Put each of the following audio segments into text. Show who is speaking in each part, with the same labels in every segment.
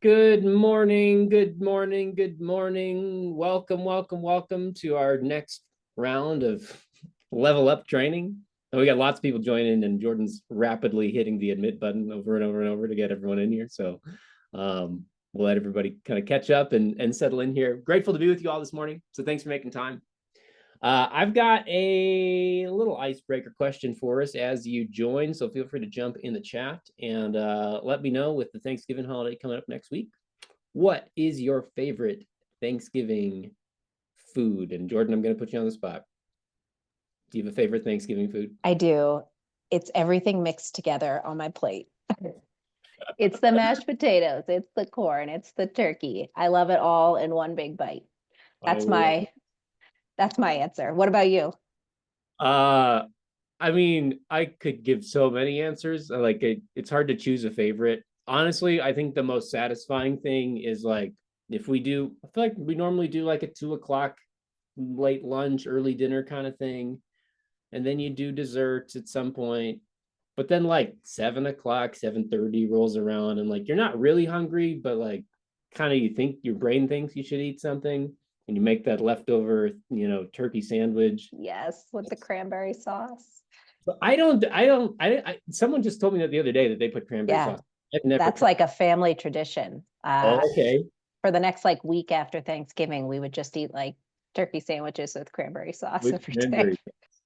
Speaker 1: Good morning, good morning, good morning. Welcome to our next round of level up training. And we got lots of people joining, and Jordan's rapidly hitting the admit button over and over and over to get everyone in here. So we'll let everybody kind of catch up and settle in here. Grateful to be with you all this morning. So thanks for making time. I've got a little icebreaker question for us as you join, so feel free to jump in the chat and let me know with the Thanksgiving holiday coming up next week. What is your favorite Thanksgiving food? And Jordan, I'm going to put you on the spot. Do you have a favorite Thanksgiving food?
Speaker 2: I do. It's everything mixed together on my plate. It's the mashed potatoes, it's the corn, it's the turkey. I love it all in one big bite. That's my that's my answer. What about you?
Speaker 1: Uh, I mean, I could give so many answers. It's hard to choose a favorite. Honestly, I think the most satisfying thing is like if we do, I feel like we normally do like a 2 o'clock late lunch, early dinner kind of thing. And then you do desserts at some point. But then like 7 o'clock, 7:30 rolls around and like you're not really hungry, but like kind of you think your brain thinks you should eat something and you make that leftover, turkey sandwich.
Speaker 2: Yes, with the cranberry sauce.
Speaker 1: But someone just told me that the other day that they put cranberry
Speaker 2: Yeah,
Speaker 1: sauce. I've never
Speaker 2: that's
Speaker 1: tried.
Speaker 2: like a family tradition.
Speaker 1: Oh, okay.
Speaker 2: For the next like week after Thanksgiving, we would just eat like turkey sandwiches with cranberry sauce
Speaker 1: With
Speaker 2: every day.
Speaker 1: cranberry.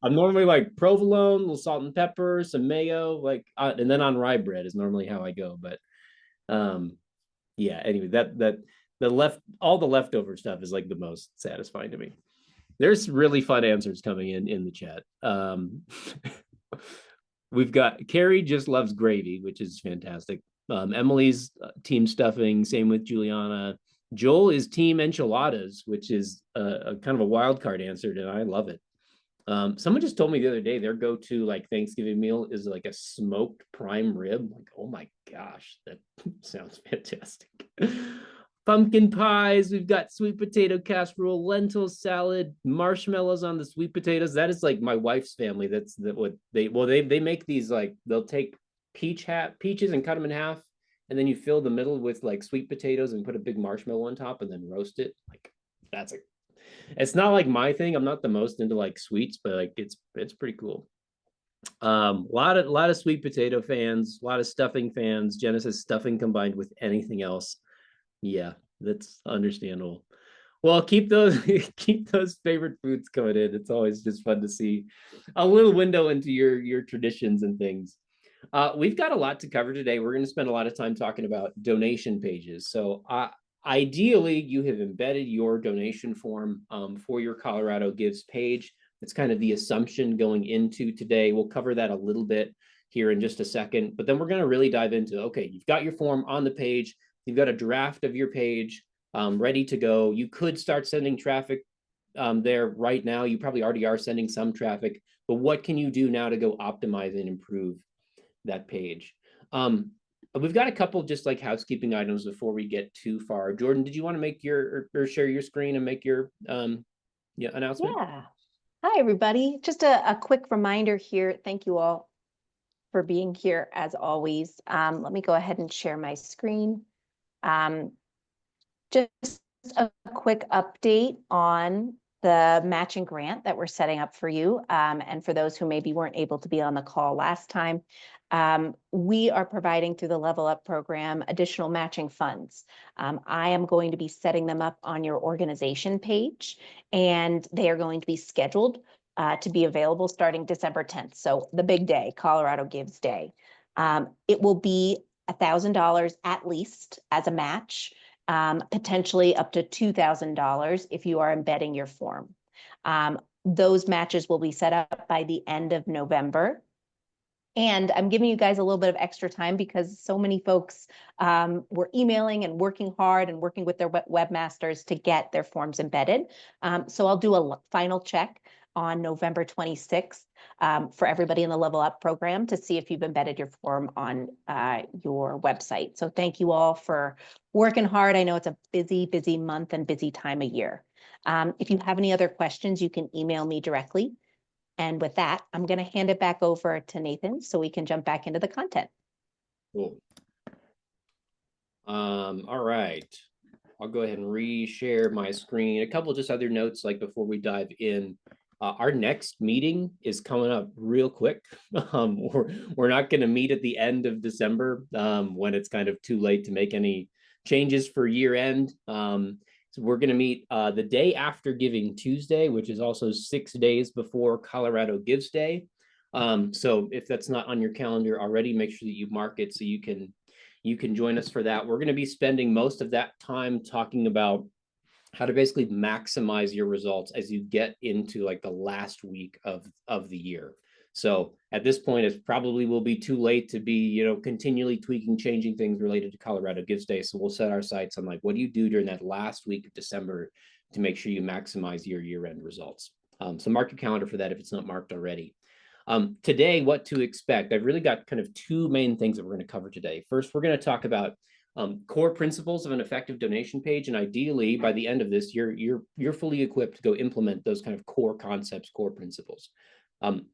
Speaker 1: I'm normally like provolone, a little salt and pepper, some mayo, and then on rye bread is normally how I go. But um, yeah. Anyway, all the leftover stuff is like the most satisfying to me. There's really fun answers coming in the chat. We've got Carrie just loves gravy, which is fantastic. Emily's team stuffing. Same with Juliana. Joel is team enchiladas, which is a kind of a wild card answer, and I love it. Someone just told me the other day their go-to like Thanksgiving meal is like a smoked prime rib. Like, oh my gosh, that sounds fantastic. Pumpkin pies, we've got sweet potato casserole, lentil salad, marshmallows on the sweet potatoes. That is like my wife's family. That's what they make these like they'll take peaches and cut them in half, and then you fill the middle with like sweet potatoes and put a big marshmallow on top and then roast it. Like that's a it's not like my thing. I'm not the most into like sweets, but like it's pretty cool. A lot of sweet potato fans, a lot of stuffing fans. Genesis stuffing combined with anything else. Yeah, that's understandable. Well, keep those keep those favorite foods coming in. It's always just fun to see a little window into your traditions and things. We've got a lot to cover today. We're going to spend a lot of time talking about donation pages. So, ideally, you have embedded your donation form for your Colorado Gives page. It's kind of the assumption going into today. We'll cover that a little bit here in just a second, but then we're going to really dive into okay, you've got your form on the page, you've got a draft of your page ready to go. You could start sending traffic there right now. You probably already are sending some traffic, but what can you do now to go optimize and improve that page? We've got a couple just like housekeeping items before we get too far. Jordan, did you want to make your or share your screen and make your announcement?
Speaker 2: Yeah. Hi, everybody. Just a quick reminder here. Thank you all for being here as always. Let me go ahead and share my screen. Just a quick update on the matching grant that we're setting up for you. And for those who maybe weren't able to be on the call last time, we are providing through the Level Up program additional matching funds. I am going to be setting them up on your organization page, and they are going to be scheduled to be available starting December 10th. So the big day, Colorado Gives Day. It will be $1,000 at least as a match. Potentially up to $2,000 if you are embedding your form. Those matches will be set up by the end of November. And I'm giving you guys a little bit of extra time because so many folks were emailing and working hard and working with their webmasters to get their forms embedded. So I'll do a final check on November 26th for everybody in the Level Up program to see if you've embedded your form on your website. So thank you all for working hard. I know it's a busy, busy month and busy time of year. If you have any other questions, you can email me directly. And with that, I'm going to hand it back over to Nathan so we can jump back into the content.
Speaker 1: Cool. All right. I'll go ahead and reshare my screen. A couple just other notes, like before we dive in. Our next meeting is coming up real quick. We're not going to meet at the end of December when it's kind of too late to make any changes for year end. So we're going to meet the day after Giving Tuesday, which is also 6 days before Colorado Gives Day. So if that's not on your calendar already, make sure that you mark it so you can join us for that. We're going to be spending most of that time talking about how to basically maximize your results as you get into like the last week of the year. So at this point, it probably will be too late to be, continually tweaking, changing things related to Colorado Gives Day. So we'll set our sights on like, what do you do during that last week of December to make sure you maximize your year-end results? So mark your calendar for that if it's not marked already. Today, what to expect. I've really got kind of two main things that we're going to cover today. First, we're going to talk about core principles of an effective donation page, and ideally, by the end of this, you're fully equipped to go implement those kind of core concepts, core principles.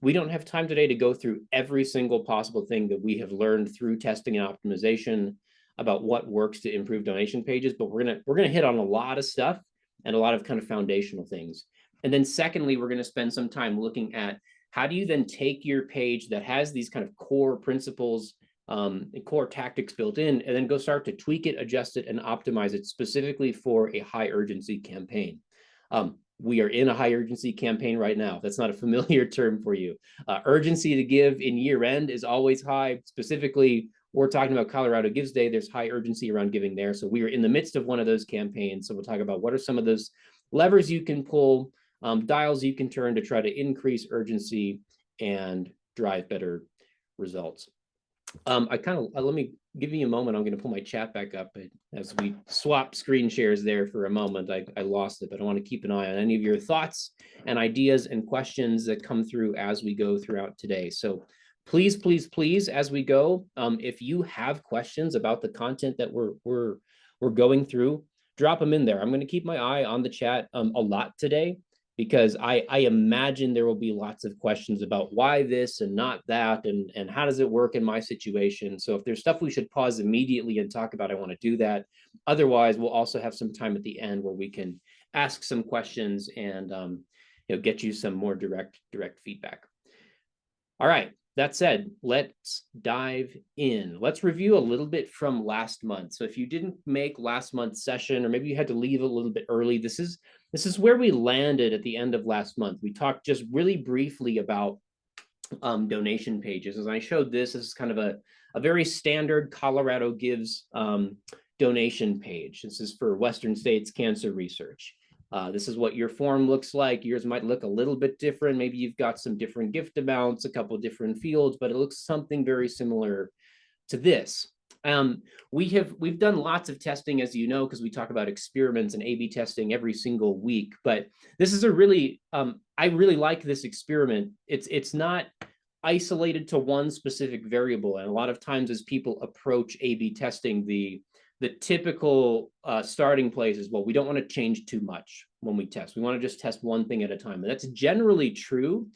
Speaker 1: We don't have time today to go through every single possible thing that we have learned through testing and optimization about what works to improve donation pages, but we're gonna hit on a lot of stuff and a lot of kind of foundational things. And then secondly, we're going to spend some time looking at how do you then take your page that has these kind of core principles and core tactics built in, and then go start to tweak it, adjust it, and optimize it specifically for a high urgency campaign. We are in a high urgency campaign right now. That's not a familiar term for you. Urgency to give in year end is always high. Specifically, we're talking about Colorado Gives Day. There's high urgency around giving there. So we are in the midst of one of those campaigns. So we'll talk about what are some of those levers you can pull, dials you can turn to try to increase urgency and drive better results. Let me give you a moment. I'm going to pull my chat back up as we swap screen shares there for a moment. I lost it, but I want to keep an eye on any of your thoughts and ideas and questions that come through as we go throughout today. So please, please, please, as we go, if you have questions about the content that we're going through, drop them in there. I'm going to keep my eye on the chat a lot today, because I imagine there will be lots of questions about why this and not that, and how does it work in my situation. So if there's stuff we should pause immediately and talk about, I want to do that. Otherwise, we'll also have some time at the end where we can ask some questions and get you some more direct feedback. All right. That said, let's dive in. Let's review a little bit from last month. So if you didn't make last month's session, or maybe you had to leave a little bit early, this is where we landed at the end of last month. We talked just really briefly about donation pages. As I showed this is kind of a very standard Colorado Gives donation page. This is for Western States Cancer Research. This is what your form looks like. Yours might look a little bit different. Maybe you've got some different gift amounts, a couple different fields, but it looks something very similar to this. We've done lots of testing, as you know, because we talk about experiments and A/B testing every single week. But this is a really, I really like this experiment. It's not isolated to one specific variable, and a lot of times as people approach A/B testing, the typical starting place is, well, we don't want to change too much when we test. We want to just test one thing at a time. And that's generally true.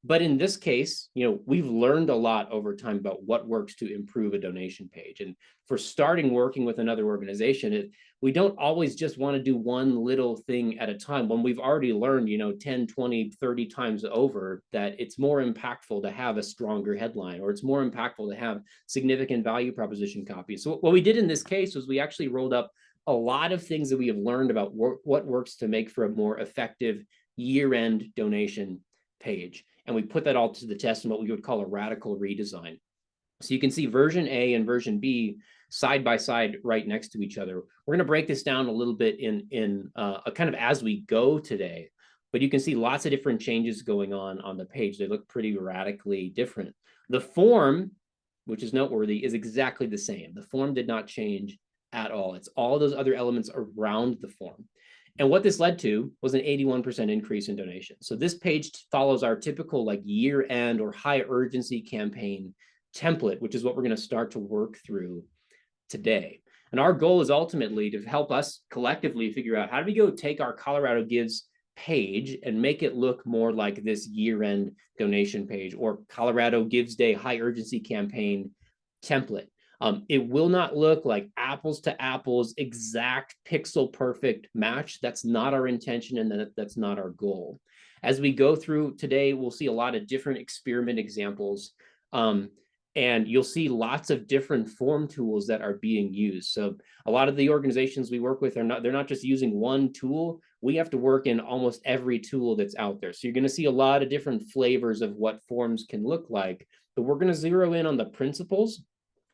Speaker 1: But in this case, we've learned a lot over time about what works to improve a donation page. And for starting working with another organization, we don't always just want to do one little thing at a time when we've already learned, 10, 20, 30 times over that it's more impactful to have a stronger headline, or it's more impactful to have significant value proposition copies. So what we did in this case was we actually rolled up a lot of things that we have learned about what works to make for a more effective year-end donation page. And we put that all to the test in what we would call a radical redesign. So you can see version A and version B side by side right next to each other. We're going to break this down a little bit in a kind of as we go today, but you can see lots of different changes going on the page. They look pretty radically different. The form, which is noteworthy, is exactly the same. The form did not change at all. It's all those other elements around the form. And what this led to was an 81% increase in donations. So this page follows our typical like year-end or high urgency campaign template, which is what we're going to start to work through today. And our goal is ultimately to help us collectively figure out how do we go take our Colorado Gives page and make it look more like this year-end donation page or Colorado Gives Day high urgency campaign template. It will not look like apples to apples, exact pixel perfect match. That's not our intention, and that's not our goal. As we go through today, we'll see a lot of different experiment examples. And you'll see lots of different form tools that are being used. So a lot of the organizations we work with they're not just using one tool. We have to work in almost every tool that's out there. So you're going to see a lot of different flavors of what forms can look like, but we're going to zero in on the principles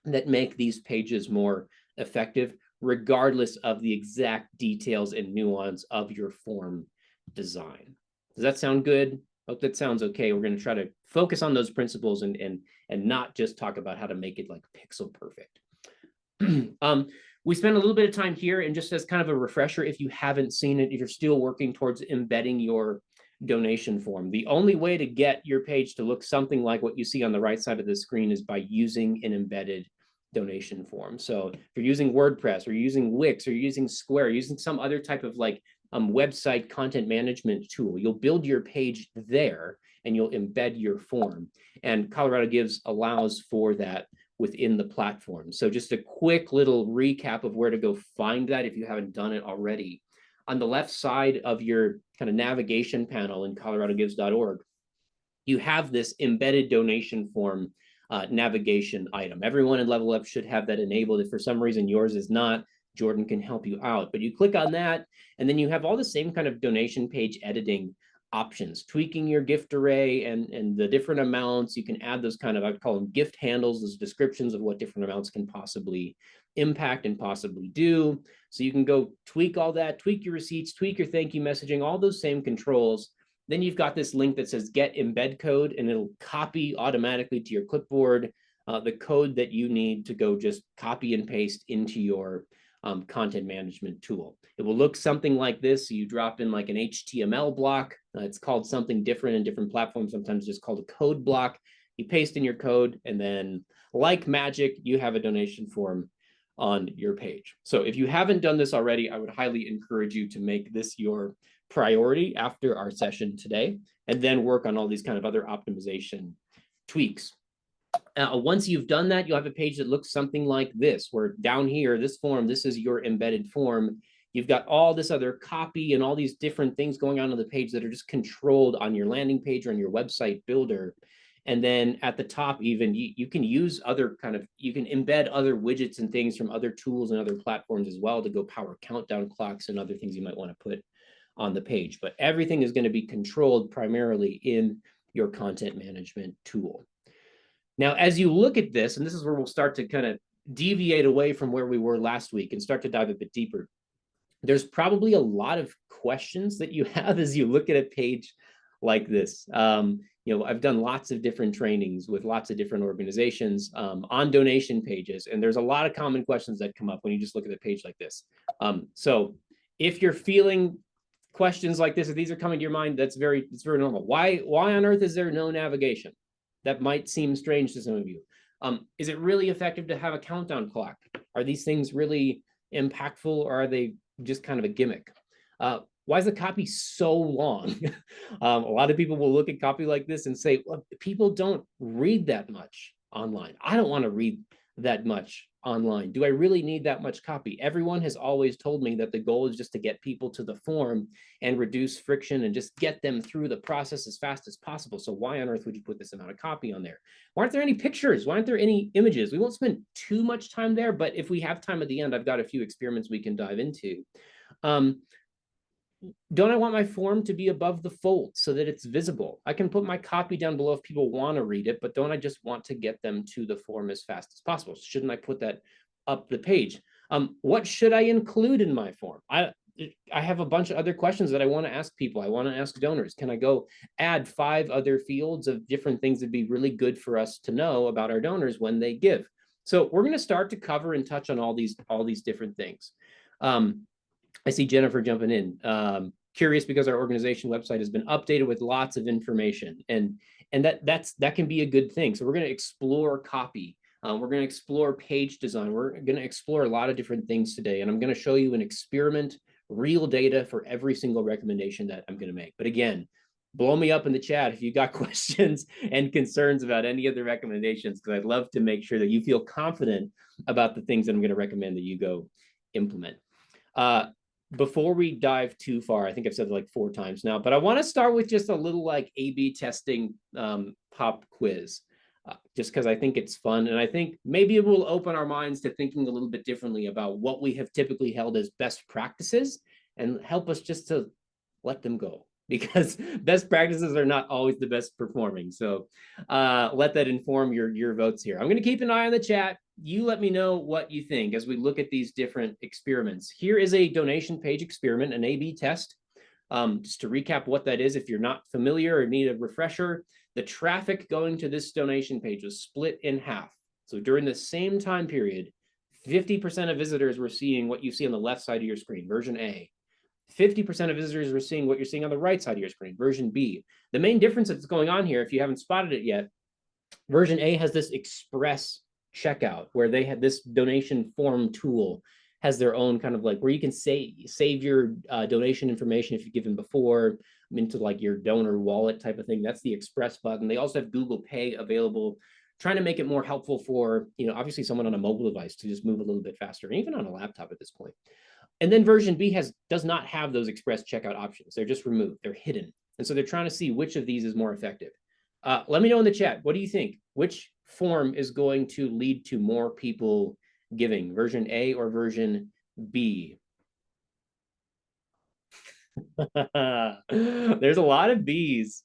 Speaker 1: that make these pages more effective, regardless of the exact details and nuance of your form design. Does that sound good? Hope that sounds okay. We're going to try to focus on those principles and not just talk about how to make it like pixel perfect. We spent a little bit of time here, and just as kind of a refresher, if you haven't seen it, if you're still working towards embedding your donation form, the only way to get your page to look something like what you see on the right side of the screen is by using an embedded donation form. So if you're using WordPress or you're using Wix or you're using Square, using some other type of like website content management tool, you'll build your page there and you'll embed your form. And Colorado Gives allows for that within the platform. So just a quick little recap of where to go find that if you haven't done it already. On the left side of your kind of navigation panel in coloradogives.org, you have this embedded donation form navigation item. Everyone in Level Up should have that enabled. If for some reason yours is not, Jordan can help you out. But you click on that, and then you have all the same kind of donation page editing options, tweaking your gift array and the different amounts. You can add those kind of, I would call them gift handles, those descriptions of what different amounts can possibly impact and possibly do. So you can go tweak all that, tweak your receipts, tweak your thank you messaging, all those same controls. Then you've got this link that says get embed code, and it'll copy automatically to your clipboard the code that you need to go just copy and paste into your content management tool. It will look something like this. So you drop in like an HTML block. It's called something different in different platforms, sometimes just called a code block. You paste in your code, and then like magic, you have a donation form on your page. So if you haven't done this already, I would highly encourage you to make this your priority after our session today, and then work on all these kind of other optimization tweaks. Once you've done that, you'll have a page that looks something like this, where down here, this form, this is your embedded form. You've got all this other copy and all these different things going on the page that are just controlled on your landing page or on your website builder. And then at the top, even you can use other kind of, you can embed other widgets and things from other tools and other platforms as well to go power countdown clocks and other things you might want to put on the page. But everything is going to be controlled primarily in your content management tool. Now, as you look at this, and this is where we'll start to kind of deviate away from where we were last week and start to dive a bit deeper, there's probably a lot of questions that you have as you look at a page like this. I've done lots of different trainings with lots of different organizations on donation pages, and there's a lot of common questions that come up when you just look at a page like this. So if you're feeling questions like this, if these are coming to your mind, it's very normal. Why on earth is there no navigation? That might seem strange to some of you. Is it really effective to have a countdown clock? Are these things really impactful, or are they just kind of a gimmick? Why is the copy so long? A lot of people will look at copy like this and say, well, people don't read that much online. I don't want to read that much online. Do I really need that much copy? Everyone has always told me that the goal is just to get people to the form and reduce friction and just get them through the process as fast as possible. So why on earth would you put this amount of copy on there? Why aren't there any pictures? Why aren't there any images? We won't spend too much time there, but if we have time at the end, I've got a few experiments we can dive into. Don't I want my form to be above the fold so that it's visible? I can put my copy down below if people want to read it, but don't I just want to get them to the form as fast as possible? Shouldn't I put that up the page? What should I include in my form? I have a bunch of other questions that I want to ask people. I want to ask donors. Can I go add 5 other fields of different things that'd be really good for us to know about our donors when they give? So we're going to start to cover and touch on all these different things. I see Jennifer jumping in. Curious because our organization website has been updated with lots of information, and that can be a good thing. So we're going to explore copy. We're going to explore page design. We're going to explore a lot of different things today, and I'm going to show you an experiment, real data for every single recommendation that I'm going to make. But again, blow me up in the chat if you got questions and concerns about any of the recommendations, because I'd love to make sure that you feel confident about the things that I'm going to recommend that you go implement. Before we dive too far, I think I've said it like 4 times now, but I want to start with just a little like A/B testing pop quiz, just because I think it's fun. And I think maybe it will open our minds to thinking a little bit differently about what we have typically held as best practices and help us just to let them go, because best practices are not always the best performing. So let that inform your votes here. I'm going to keep an eye on the chat. You let me know what you think as we look at these different experiments. Here is a donation page experiment, an A/B test. Just to recap what that is, if you're not familiar or need a refresher, the traffic going to this donation page was split in half. So during the same time period, 50% of visitors were seeing what you see on the left side of your screen, version A. 50% of visitors were seeing what you're seeing on the right side of your screen, version B. The main difference that's going on here, if you haven't spotted it yet, version A has this express checkout where they had this donation form tool, has their own kind of like where you can save your donation information if you've given before into like your donor wallet type of thing. That's the express button. They also have Google Pay available, trying to make it more helpful for, obviously someone on a mobile device to just move a little bit faster, and even on a laptop at this point. And then version B does not have those express checkout options. They're just removed. They're hidden. And so they're trying to see which of these is more effective. Let me know in the chat. What do you think? Which form is going to lead to more people giving, version A or version B? There's a lot of B's.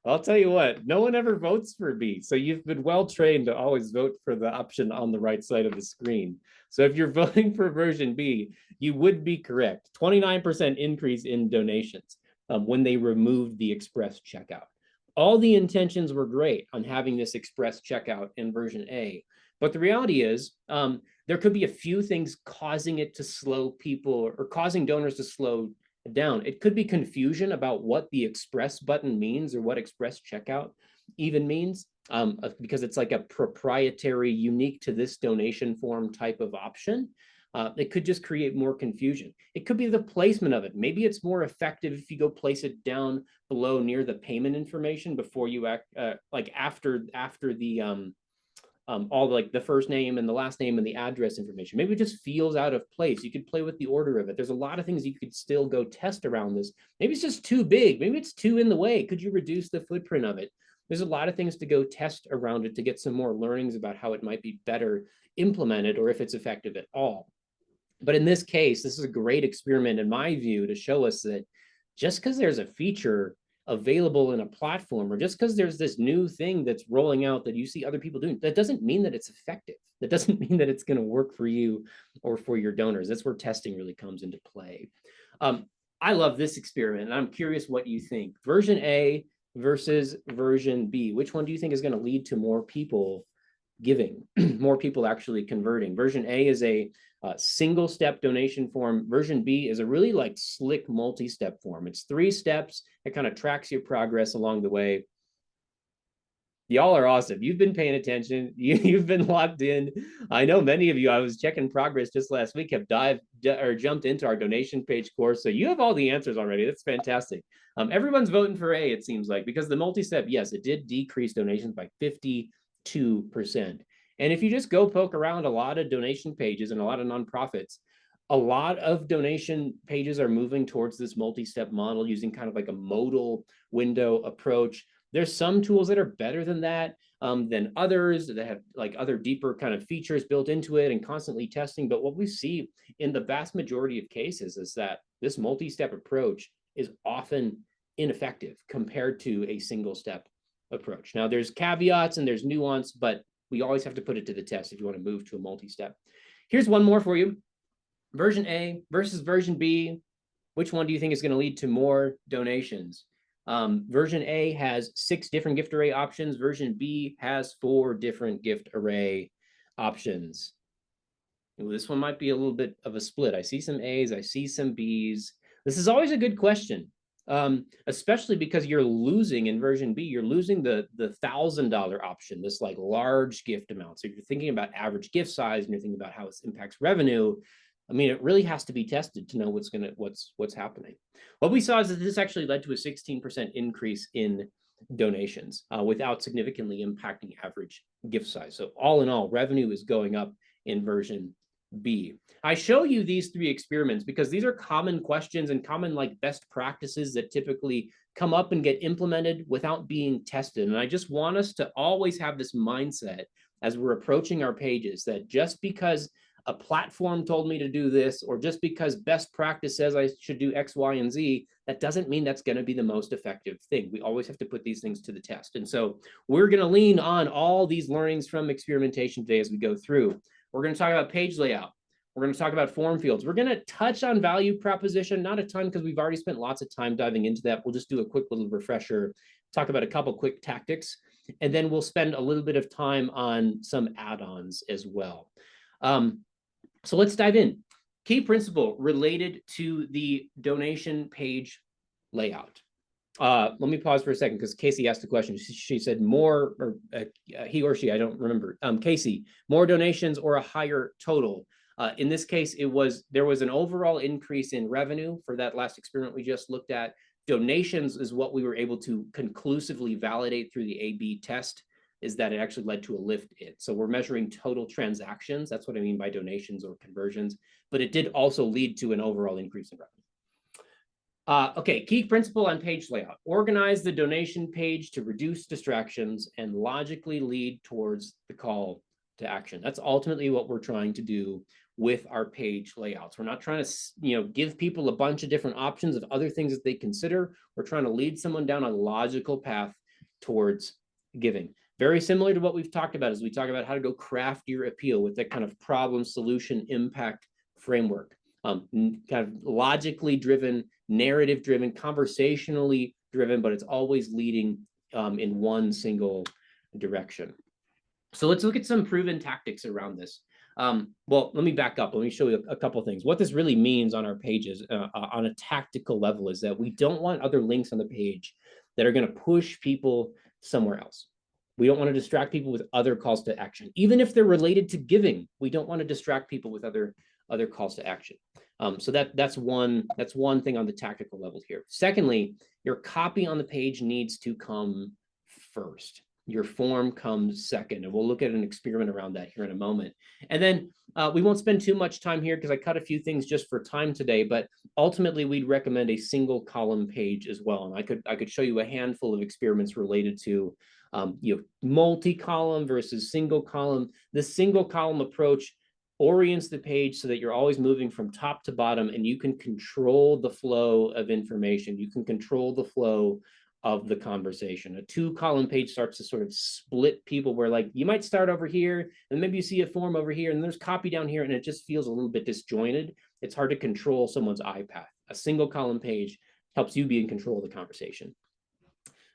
Speaker 1: I'll tell you what, no one ever votes for B. So you've been well trained to always vote for the option on the right side of the screen. So if you're voting for version B, you would be correct. 29% increase in donations when they removed the express checkout. All the intentions were great on having this express checkout in version A. But the reality is there could be a few things causing it to slow people or causing donors to slow down. It could be confusion about what the express button means or what express checkout even means, because it's like a proprietary, unique to this donation form type of option. It could just create more confusion. It could be the placement of it. Maybe it's more effective if you go place it down below near the payment information before you act, like after the all like the first name and the last name and the address information. Maybe it just feels out of place. You could play with the order of it. There's a lot of things you could still go test around this. Maybe it's just too big. Maybe it's too in the way. Could you reduce the footprint of it? There's a lot of things to go test around it to get some more learnings about how it might be better implemented or if it's effective at all. But in this case, this is a great experiment in my view to show us that just because there's a feature available in a platform, or just because there's this new thing that's rolling out that you see other people doing, that doesn't mean that it's effective. That doesn't mean that it's going to work for you or for your donors. That's where testing really comes into play. I love this experiment, and I'm curious what you think. Version A versus version B. Which one do you think is going to lead to more people giving, more people actually converting? Version A is a single step donation form. Version B is a really like slick multi-step form. It's 3 steps. It kind of tracks your progress along the way. Y'all are awesome. You've been paying attention. You've been locked in. I know many of you, I was checking progress just last week, have jumped into our donation page course. So you have all the answers already. That's fantastic. Everyone's voting for A, it seems like, because the multi-step, yes, it did decrease donations by 52%. And if you just go poke around a lot of donation pages and a lot of nonprofits, a lot of donation pages are moving towards this multi-step model using kind of like a modal window approach. There's some tools that are better than that, than others that have like other deeper kind of features built into it and constantly testing. But what we see in the vast majority of cases is that this multi-step approach is often ineffective compared to a single step approach. Now there's caveats and there's nuance, but we always have to put it to the test if you want to move to a multi-step. Here's one more for you. Version A versus version B. Which one do you think is going to lead to more donations? Version A has 6 different gift array options. Version B has 4 different gift array options. Ooh, this one might be a little bit of a split. I see some A's, I see some B's. This is always a good question, especially because you're losing in version B, you're losing the $1,000 option, this like large gift amount. So if you're thinking about average gift size and you're thinking about how it impacts revenue, I mean, it really has to be tested to know what's happening. What we saw is that this actually led to a 16% increase in donations without significantly impacting average gift size. So all in all, revenue is going up in version B. I show you these 3 experiments because these are common questions and common like best practices that typically come up and get implemented without being tested. And I just want us to always have this mindset as we're approaching our pages that just because a platform told me to do this, or just because best practice says I should do X, Y, and Z, that doesn't mean that's going to be the most effective thing. We always have to put these things to the test. And so we're going to lean on all these learnings from experimentation today as we go through. We're going to talk about page layout. We're going to talk about form fields. We're going to touch on value proposition, not a ton because we've already spent lots of time diving into that. We'll just do a quick little refresher, talk about a couple quick tactics, and then we'll spend a little bit of time on some add-ons as well. So let's dive in. Key principle related to the donation page layout. Let me pause for a second because Casey asked a question. She said more, or he or she, I don't remember. Casey, more donations or a higher total? In this case, there was an overall increase in revenue for that last experiment we just looked at. Donations is what we were able to conclusively validate through the A/B test, is that it actually led to a lift in. So we're measuring total transactions. That's what I mean by donations or conversions, but it did also lead to an overall increase in revenue. Okay, key principle on page layout. Organize the donation page to reduce distractions and logically lead towards the call to action. That's ultimately what we're trying to do with our page layouts. We're not trying to, give people a bunch of different options of other things that they consider. We're trying to lead someone down a logical path towards giving. Very similar to what we've talked about as we talk about how to go craft your appeal with that kind of problem, solution, impact framework. Kind of logically driven, narrative driven, conversationally driven, but it's always leading in one single direction. So let's look at some proven tactics around this. Well, let me back up. Let me show you a couple of things. What this really means on our pages on a tactical level is that we don't want other links on the page that are going to push people somewhere else. We don't want to distract people with other calls to action. Even if they're related to giving, we don't want to distract people with other calls to action. So that's one thing on the tactical level here. Secondly, your copy on the page needs to come first. Your form comes second, and we'll look at an experiment around that here in a moment. And then we won't spend too much time here because I cut a few things just for time today, but ultimately we'd recommend a single column page as well. And I could show you a handful of experiments related to multi-column versus single column. The single column approach orients the page so that you're always moving from top to bottom, and you can control the flow of information. You can control the flow of the conversation. A 2-column page starts to sort of split people where like you might start over here and maybe you see a form over here and there's copy down here and it just feels a little bit disjointed. It's hard to control someone's eye path. A single column page helps you be in control of the conversation.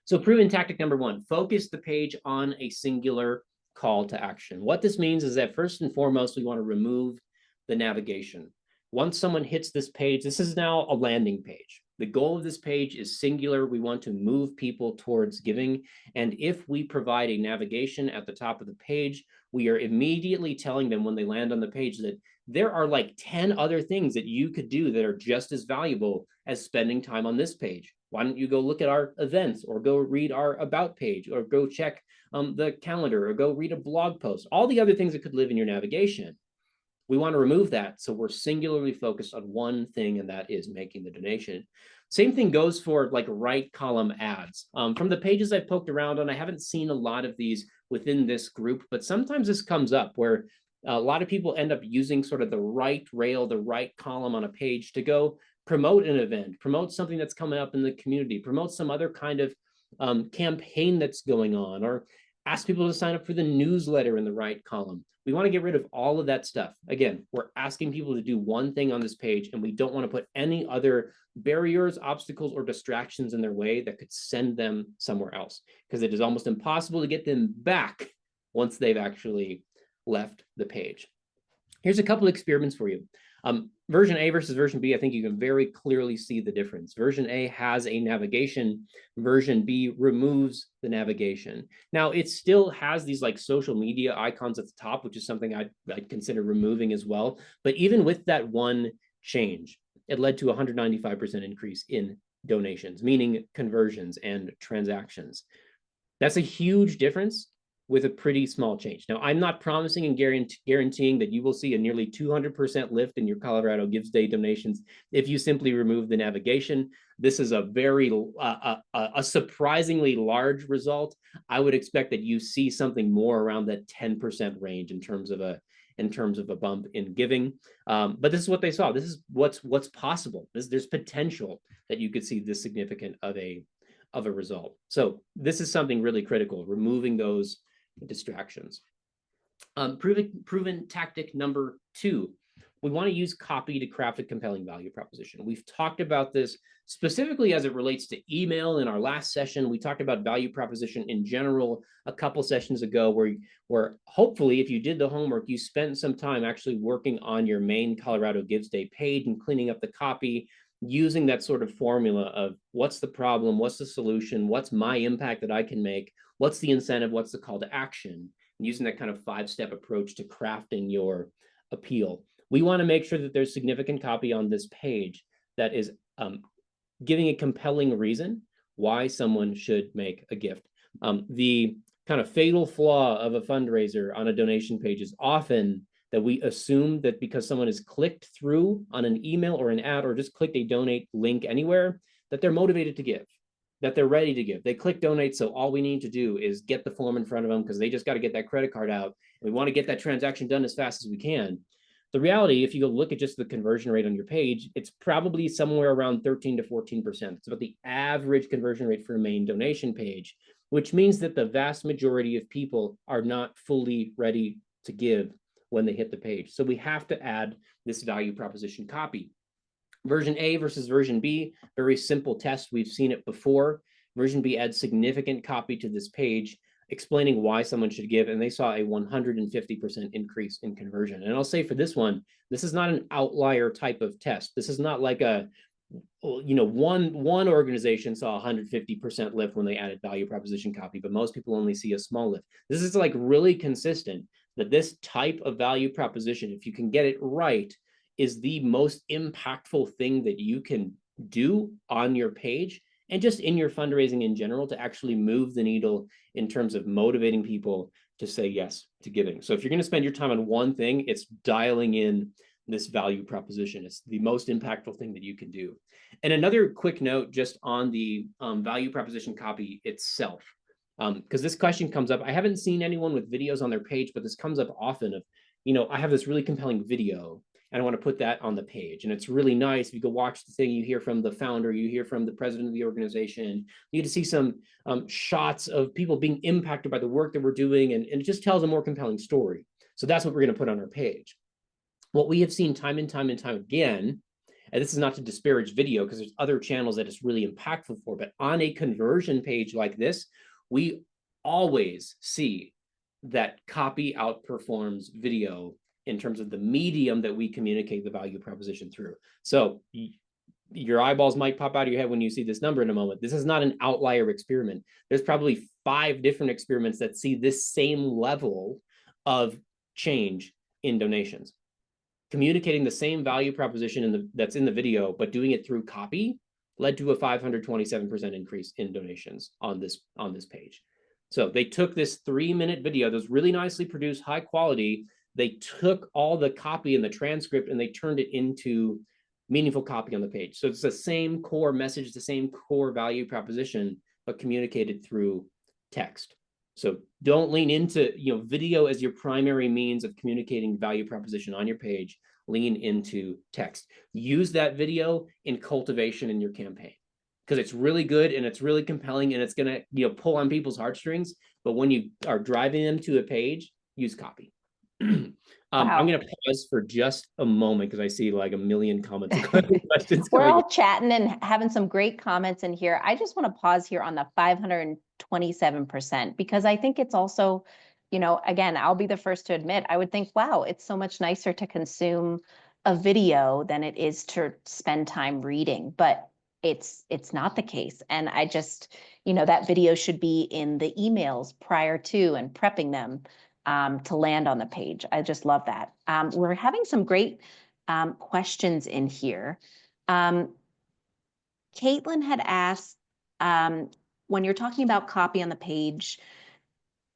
Speaker 1: So proven tactic number 1, focus the page on a singular call to action. What this means is that first and foremost, we want to remove the navigation. Once someone hits this page, this is now a landing page. The goal of this page is singular. We want to move people towards giving. And if we provide a navigation at the top of the page, we are immediately telling them when they land on the page that there are like 10 other things that you could do that are just as valuable as spending time on this page. Why don't you go look at our events, or go read our about page, or go check the calendar, or go read a blog post, all the other things that could live in your navigation. We want to remove that, so we're singularly focused on one thing, and that is making the donation. Same thing goes for like right column ads. From the pages I've poked around on, I haven't seen a lot of these within this group, but sometimes this comes up where a lot of people end up using sort of the right rail, the right column on a page to go promote an event, promote something that's coming up in the community, promote some other kind of campaign that's going on, or ask people to sign up for the newsletter in the right column. We want to get rid of all of that stuff. Again, we're asking people to do one thing on this page, and we don't want to put any other barriers, obstacles, or distractions in their way that could send them somewhere else, because it is almost impossible to get them back once they've actually left the page. Here's a couple of experiments for you. version A versus version B, I think you can very clearly see the difference. Version A has a navigation, version B removes the navigation. Now, it still has these like social media icons at the top, which is something I'd consider removing as well. But even with that one change, it led to a 195% increase in donations, meaning conversions and transactions. That's a huge difference with a pretty small change. Now, I'm not promising and guaranteeing that you will see a nearly 200% lift in your Colorado Gives Day donations if you simply remove the navigation. This is a very a surprisingly large result. I would expect that you see something more around that 10% range in terms of a bump in giving. But this is what they saw. This is what's possible. There's potential that you could see this significant of a result. So this is something really critical, removing those distractions. Proven tactic number 2, we want to use copy to craft a compelling value proposition. We've talked about this specifically as it relates to email in our last session. We talked about value proposition in general a couple sessions ago, where hopefully if you did the homework, you spent some time actually working on your main Colorado Gives Day page and cleaning up the copy, using that sort of formula of what's the problem, what's the solution, what's my impact that I can make, what's the incentive, what's the call to action, using that kind of 5-step approach to crafting your appeal. We want to make sure that there's significant copy on this page that is giving a compelling reason why someone should make a gift. The kind of fatal flaw of a fundraiser on a donation page is often that we assume that because someone has clicked through on an email or an ad or just clicked a donate link anywhere, that they're motivated to give, that they're ready to give. They click donate, so all we need to do is get the form in front of them because they just got to get that credit card out. And we want to get that transaction done as fast as we can. The reality, if you go look at just the conversion rate on your page, it's probably somewhere around 13 to 14%. It's about the average conversion rate for a main donation page, which means that the vast majority of people are not fully ready to give when they hit the page. So we have to add this value proposition copy. Version A versus version B, very simple test. We've seen it before. Version B adds significant copy to this page, explaining why someone should give, and they saw a 150% increase in conversion. And I'll say for this one, this is not an outlier type of test. This is not like a, one organization saw 150% lift when they added value proposition copy, but most people only see a small lift. This is like really consistent that this type of value proposition, if you can get it right, is the most impactful thing that you can do on your page and just in your fundraising in general to actually move the needle in terms of motivating people to say yes to giving. So if you're going to spend your time on one thing, it's dialing in this value proposition. It's the most impactful thing that you can do. And another quick note just on the value proposition copy itself, because this question comes up. I haven't seen anyone with videos on their page, but this comes up often of, I have this really compelling video and I want to put that on the page. And it's really nice. If you go watch the thing, you hear from the founder, you hear from the president of the organization, you get to see some shots of people being impacted by the work that we're doing. And it just tells a more compelling story. So that's what we're going to put on our page. What we have seen time and time again, and this is not to disparage video because there's other channels that it's really impactful for, but on a conversion page like this, we always see that copy outperforms video in terms of the medium that we communicate the value proposition through. So your eyeballs might pop out of your head when you see this number in a moment. This is not an outlier experiment. There's probably 5 different experiments that see this same level of change in donations. Communicating the same value proposition that's in the video, but doing it through copy led to a 527% increase in donations on this page. So they took this 3-minute video that was really nicely produced, high quality. They took all the copy and the transcript and they turned it into meaningful copy on the page. So it's the same core message, the same core value proposition, but communicated through text. So don't lean into video as your primary means of communicating value proposition on your page. Lean into text. Use that video in cultivation in your campaign because it's really good and it's really compelling and it's going to pull on people's heartstrings. But when you are driving them to a page, use copy. I'm going to pause for just a moment because I see like a million comments and questions.
Speaker 2: We're all chatting and having some great comments in here. I just want to pause here on the 527% because I think it's also, again, I'll be the first to admit, I would think, wow, it's so much nicer to consume a video than it is to spend time reading, but it's not the case. And I just, that video should be in the emails prior to and prepping them to land on the page. I just love that. We're having some great questions in here. Caitlin had asked, when you're talking about copy on the page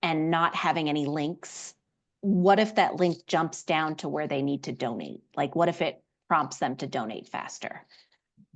Speaker 2: and not having any links, what if that link jumps down to where they need to donate? Like, what if it prompts them to donate faster?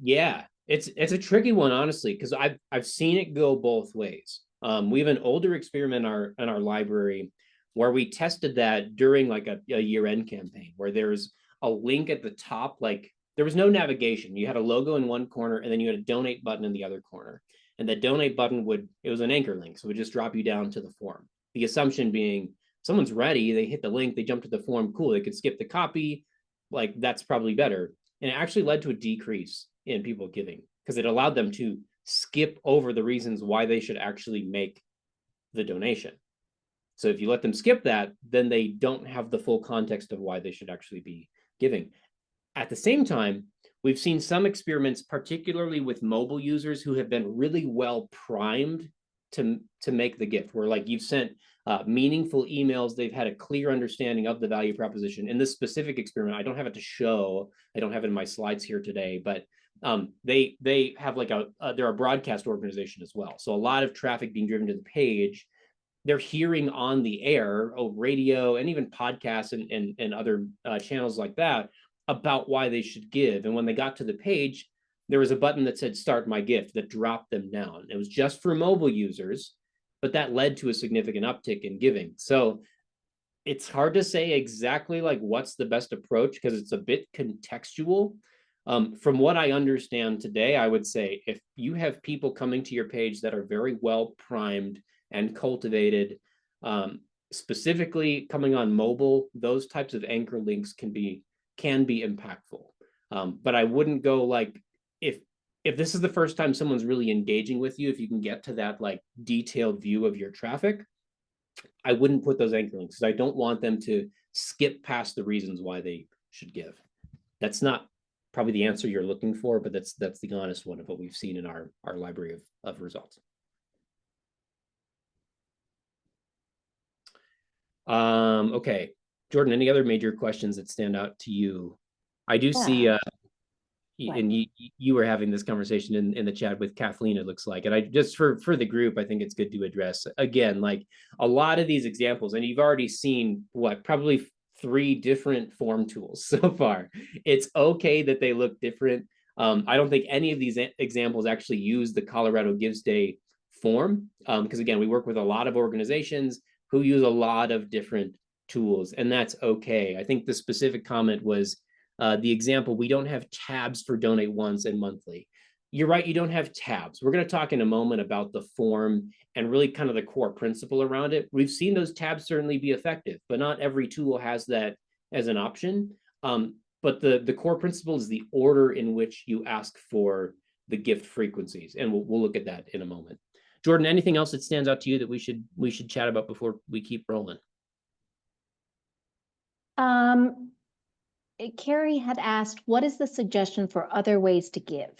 Speaker 1: Yeah, it's a tricky one, honestly, because I've seen it go both ways. We have an older experiment in our library where we tested that during like a year-end campaign, where there's a link at the top, like there was no navigation. You had a logo in one corner, and then you had a donate button in the other corner. And the donate button it was an anchor link, so it would just drop you down to the form. The assumption being someone's ready, they hit the link, they jump to the form, cool, they could skip the copy, like that's probably better. And it actually led to a decrease in people giving because it allowed them to skip over the reasons why they should actually make the donation. So if you let them skip that, then they don't have the full context of why they should actually be giving. At the same time, we've seen some experiments, particularly with mobile users who have been really well primed to make the gift, where like you've sent meaningful emails, they've had a clear understanding of the value proposition. In this specific experiment, I don't have it to show, I don't have it in my slides here today, but they have like they're a broadcast organization as well. So a lot of traffic being driven to the page, they're hearing on the air, radio, and even podcasts and other channels like that about why they should give. And when they got to the page, there was a button that said start my gift that dropped them down. It was just for mobile users, but that led to a significant uptick in giving. So it's hard to say exactly like what's the best approach because it's a bit contextual. From what I understand today, I would say if you have people coming to your page that are very well primed and cultivated, specifically coming on mobile, those types of anchor links can be impactful. But I wouldn't go like if this is the first time someone's really engaging with you, if you can get to that like detailed view of your traffic, I wouldn't put those anchor links because I don't want them to skip past the reasons why they should give. That's not probably the answer you're looking for, but that's the honest one of what we've seen in our library of results. Okay, Jordan, any other major questions that stand out to you? I do see and you were having this conversation in the chat with Kathleen, it looks like. And I just for the group, I think it's good to address again, like a lot of these examples, and you've already seen probably 3 different form tools so far. It's okay that they look different. I don't think any of these examples actually use the Colorado Gives Day form, because again, we work with a lot of organizations who use a lot of different tools, and that's okay. I think the specific comment was the example, we don't have tabs for donate once and monthly. You're right, you don't have tabs. We're going to talk in a moment about the form and really kind of the core principle around it. We've seen those tabs certainly be effective, but not every tool has that as an option. But the core principle is the order in which you ask for the gift frequencies, and we'll look at that in a moment. Jordan, anything else that stands out to you that we should chat about before we keep rolling?
Speaker 2: Carrie had asked, what is the suggestion for other ways to give?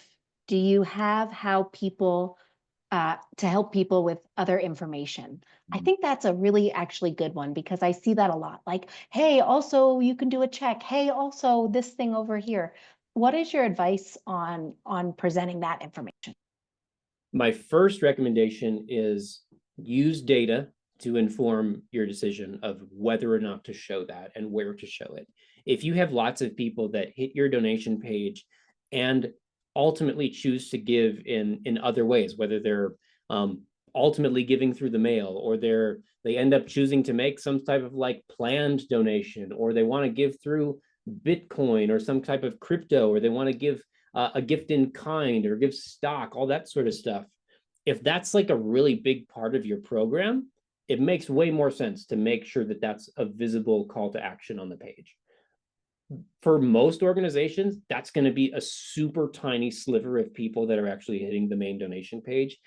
Speaker 2: Do you have how people to help people with other information? I think that's a really actually good one because I see that a lot. Like, hey, also you can do a check. Hey, also this thing over here. What is your advice on presenting that information?
Speaker 1: My first recommendation is use data to inform your decision of whether or not to show that and where to show it. If you have lots of people that hit your donation page and ultimately choose to give in other ways, whether they're ultimately giving through the mail, or they end up choosing to make some type of like planned donation, or they want to give through Bitcoin or some type of crypto, or they want to give a gift in kind or give stock, all that sort of stuff. If that's like a really big part of your program, it makes way more sense to make sure that that's a visible call to action on the page. For most organizations, that's going to be a super tiny sliver of people that are actually hitting the main donation page.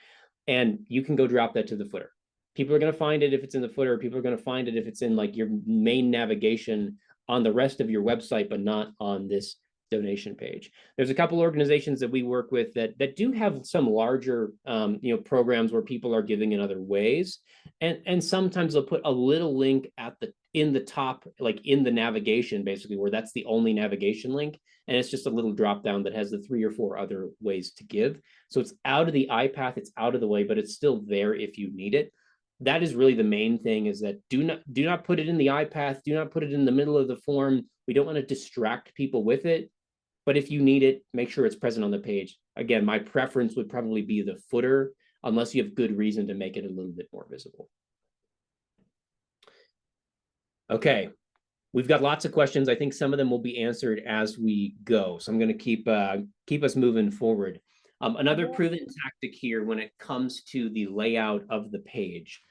Speaker 1: And you can go drop that to the footer. People are going to find it if it's in the footer. People are going to find it if it's in like your main navigation on the rest of your website, but not on this donation page. There's a couple organizations that we work with that do have some larger programs where people are giving in other ways, and sometimes they'll put a little link in the top, like in the navigation, basically, where that's the only navigation link, and it's just a little drop down that has the 3 or 4 other ways to give. So it's out of the iPath, it's out of the way, but it's still there if you need it. That is really the main thing, is that do not put it in the iPath, do not put it in the middle of the form. We don't want to distract people with it, but if you need it, make sure it's present on the page. Again, my preference would probably be the footer, unless you have good reason to make it a little bit more visible. Okay, we've got lots of questions. I think some of them will be answered as we go, so I'm going to keep us moving forward. Another proven tactic here when it comes to the layout of the page,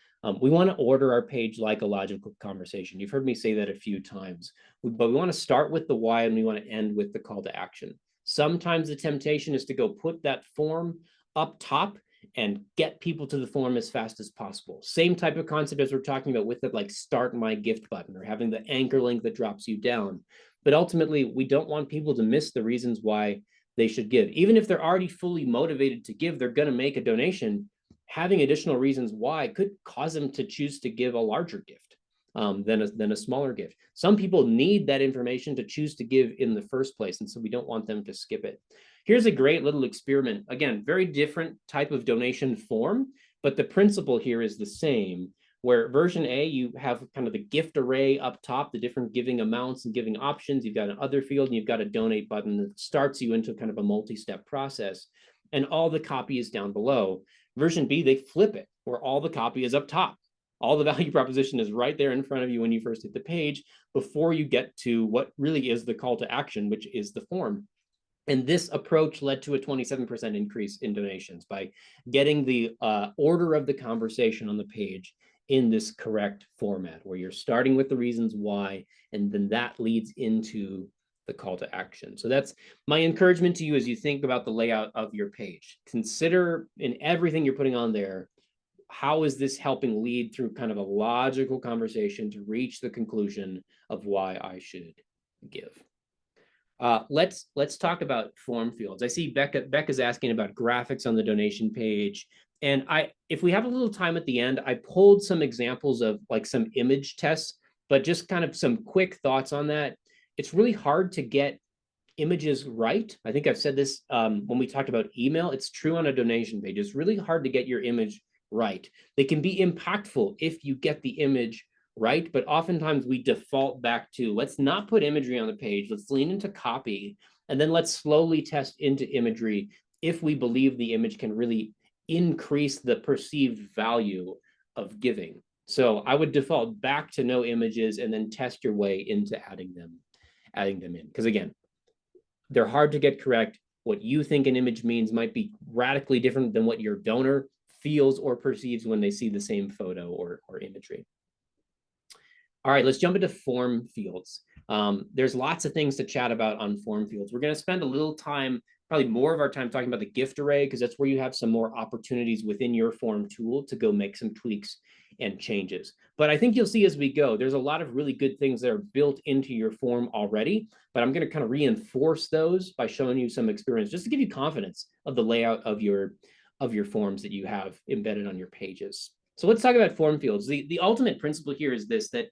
Speaker 1: we want to order our page like a logical conversation. You've heard me say that a few times, but we want to start with the why and we want to end with the call to action. Sometimes the temptation is to go put that form up top and get people to the form as fast as possible. Same type of concept as we're talking about with the like start my gift button or having the anchor link that drops you down. But ultimately, we don't want people to miss the reasons why they should give. Even if they're already fully motivated to give, they're going to make a donation. Having additional reasons why could cause them to choose to give a larger gift than a smaller gift. Some people need that information to choose to give in the first place, and so we don't want them to skip it. Here's a great little experiment. Again, very different type of donation form, but the principle here is the same, where version A, you have kind of the gift array up top, the different giving amounts and giving options. You've got an other field and you've got a donate button that starts you into kind of a multi-step process, and all the copy is down below. Version B, they flip it, where all the copy is up top. All the value proposition is right there in front of you when you first hit the page before you get to what really is the call to action, which is the form. And this approach led to a 27% increase in donations by getting the order of the conversation on the page in this correct format, where you're starting with the reasons why, and then that leads into the call to action. So that's my encouragement to you as you think about the layout of your page. Consider in everything you're putting on there, how is this helping lead through kind of a logical conversation to reach the conclusion of why I should give? Let's talk about form fields. I see Becca's asking about graphics on the donation page. And if we have a little time at the end, I pulled some examples of like some image tests, but just kind of some quick thoughts on that. It's really hard to get images right. I think I've said this when we talked about email. It's true on a donation page. It's really hard to get your image right. They can be impactful if you get the image right, but oftentimes we default back to let's not put imagery on the page, let's lean into copy, and then let's slowly test into imagery if we believe the image can really increase the perceived value of giving. So I would default back to no images and then test your way into adding them in, because again, they're hard to get correct. What you think an image means might be radically different than what your donor feels or perceives when they see the same photo or imagery. All right, let's jump into form fields. There's lots of things to chat about on form fields. We're going to spend a little time, probably more of our time, talking about the gift array, because that's where you have some more opportunities within your form tool to go make some tweaks and changes. But I think you'll see as we go, there's a lot of really good things that are built into your form already, but I'm going to kind of reinforce those by showing you some experience, just to give you confidence of the layout of your forms that you have embedded on your pages. So let's talk about form fields. The ultimate principle here is this, that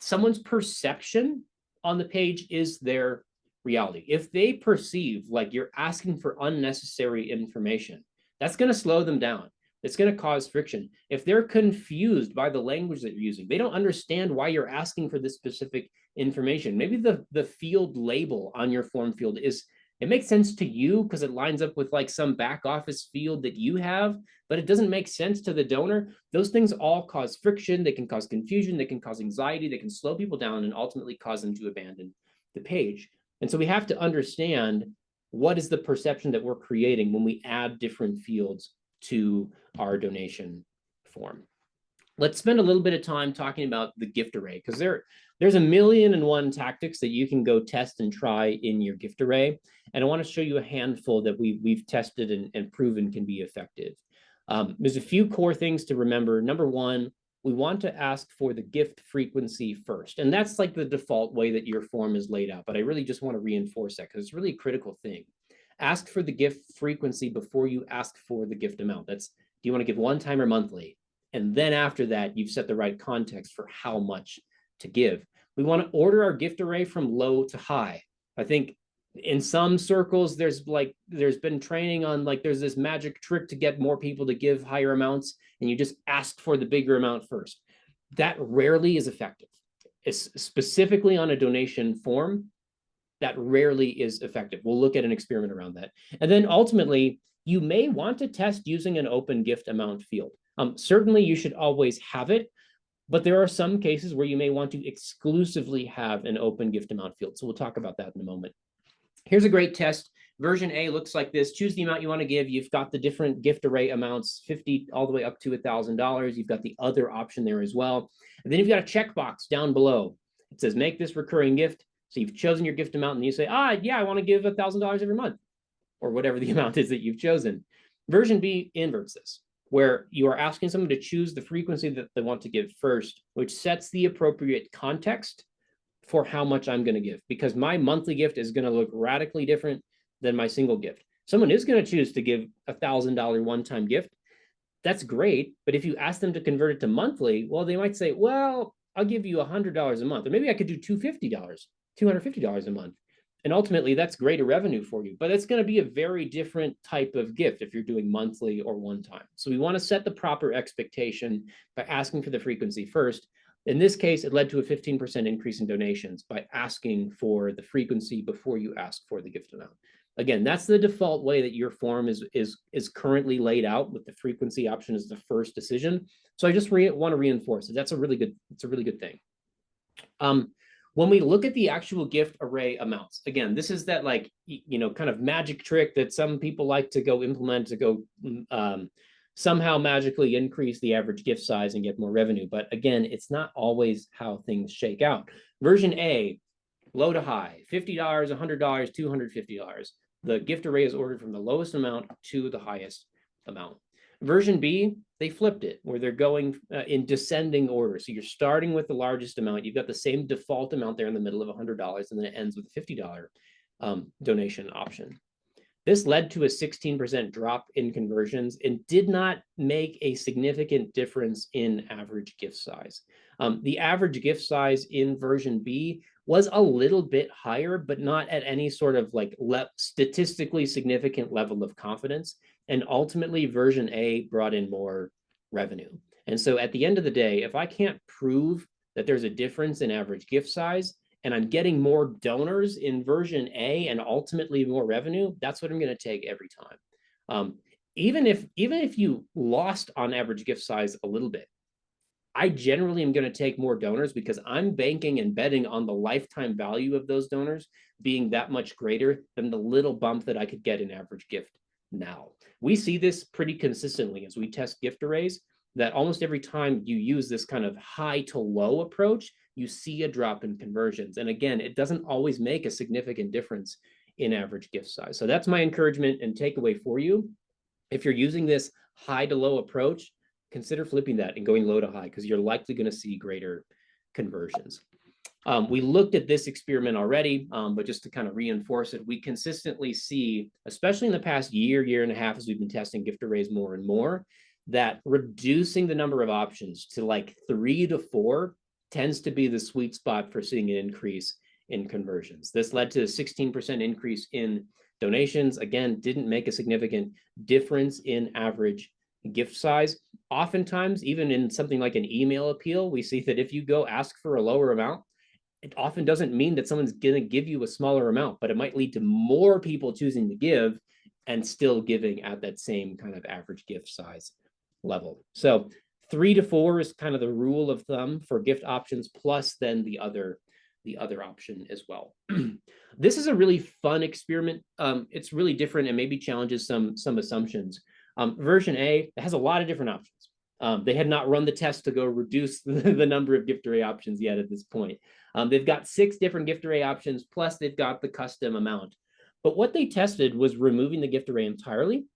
Speaker 1: someone's perception on the page is their reality. If they perceive like you're asking for unnecessary information, that's going to slow them down. It's going to cause friction. If they're confused by the language that you're using, they don't understand why you're asking for this specific information. Maybe the field label on your form field it makes sense to you because it lines up with like some back office field that you have, but it doesn't make sense to the donor. Those things all cause friction. They can cause confusion. They can cause anxiety. They can slow people down and ultimately cause them to abandon the page. And so we have to understand what is the perception that we're creating when we add different fields to our donation form. Let's spend a little bit of time talking about the gift array, because there's 1,000,001 tactics that you can go test and try in your gift array. And I want to show you a handful that we've tested and proven can be effective. There's a few core things to remember. Number one, we want to ask for the gift frequency first. And that's like the default way that your form is laid out. But I really just want to reinforce that because it's really a critical thing. Ask for the gift frequency before you ask for the gift amount. That's, do you want to give one time or monthly? And then after that, you've set the right context for how much to give. We want to order our gift array from low to high. I think in some circles, there's been training on there's this magic trick to get more people to give higher amounts, and you just ask for the bigger amount first. That rarely is effective. It's specifically on a donation form, that rarely is effective. We'll look at an experiment around that. And then ultimately, you may want to test using an open gift amount field. Certainly, you should always have it, but there are some cases where you may want to exclusively have an open gift amount field. So we'll talk about that in a moment. Here's a great test. Version A looks like this. Choose the amount you want to give. You've got the different gift array amounts, 50 all the way up to $1,000. You've got the other option there as well. And then you've got a checkbox down below. It says, make this recurring gift. So you've chosen your gift amount and you say, yeah, I want to give $1,000 every month, or whatever the amount is that you've chosen. Version B inverts this, where you are asking someone to choose the frequency that they want to give first, which sets the appropriate context for how much I'm going to give, because my monthly gift is going to look radically different than my single gift. Someone is going to choose to give $1,000 one-time gift. That's great. But if you ask them to convert it to monthly, well, they might say, well, I'll give you $100 a month, or maybe I could do $250 a month. And ultimately, that's greater revenue for you. But it's going to be a very different type of gift if you're doing monthly or one time. So we want to set the proper expectation by asking for the frequency first. In this case, it led to a 15% increase in donations by asking for the frequency before you ask for the gift amount. Again, that's the default way that your form is currently laid out, with the frequency option as the first decision. So I just want to reinforce it. It's a really good thing. When we look at the actual gift array amounts, again, this is that kind of magic trick that some people like to go implement to go somehow magically increase the average gift size and get more revenue. But again, it's not always how things shake out. Version A, low to high, $50, $100, $250. The gift array is ordered from the lowest amount to the highest amount. Version B, they flipped it, where they're going in descending order. So you're starting with the largest amount. You've got the same default amount there in the middle of $100, and then it ends with a $50 donation option. This led to a 16% drop in conversions and did not make a significant difference in average gift size. The average gift size in version B was a little bit higher, but not at any sort of statistically significant level of confidence. And ultimately, version A brought in more revenue. And so at the end of the day, if I can't prove that there's a difference in average gift size, and I'm getting more donors in version A and ultimately more revenue, that's what I'm going to take every time. Even if you lost on average gift size a little bit, I generally am going to take more donors because I'm banking and betting on the lifetime value of those donors being that much greater than the little bump that I could get in average gift now. We see this pretty consistently as we test gift arrays, that almost every time you use this kind of high to low approach, you see a drop in conversions. And again, it doesn't always make a significant difference in average gift size. So that's my encouragement and takeaway for you. If you're using this high to low approach, consider flipping that and going low to high, because you're likely going to see greater conversions. We looked at this experiment already, but just to kind of reinforce it, we consistently see, especially in the past year and a half, as we've been testing gift arrays more and more, that reducing the number of options to 3 to 4 tends to be the sweet spot for seeing an increase in conversions. This led to a 16% increase in donations. Again, didn't make a significant difference in average gift size. Oftentimes, even in something like an email appeal, we see that if you go ask for a lower amount, it often doesn't mean that someone's going to give you a smaller amount, but it might lead to more people choosing to give and still giving at that same kind of average gift size level. So 3 to 4 is kind of the rule of thumb for gift options, plus then the other option as well. This is a really fun experiment. It's really different and maybe challenges some assumptions. Version A has a lot of different options. They had not run the test to go reduce the number of gift array options yet at this point. They've got 6 different gift array options, plus they've got the custom amount. But what they tested was removing the gift array entirely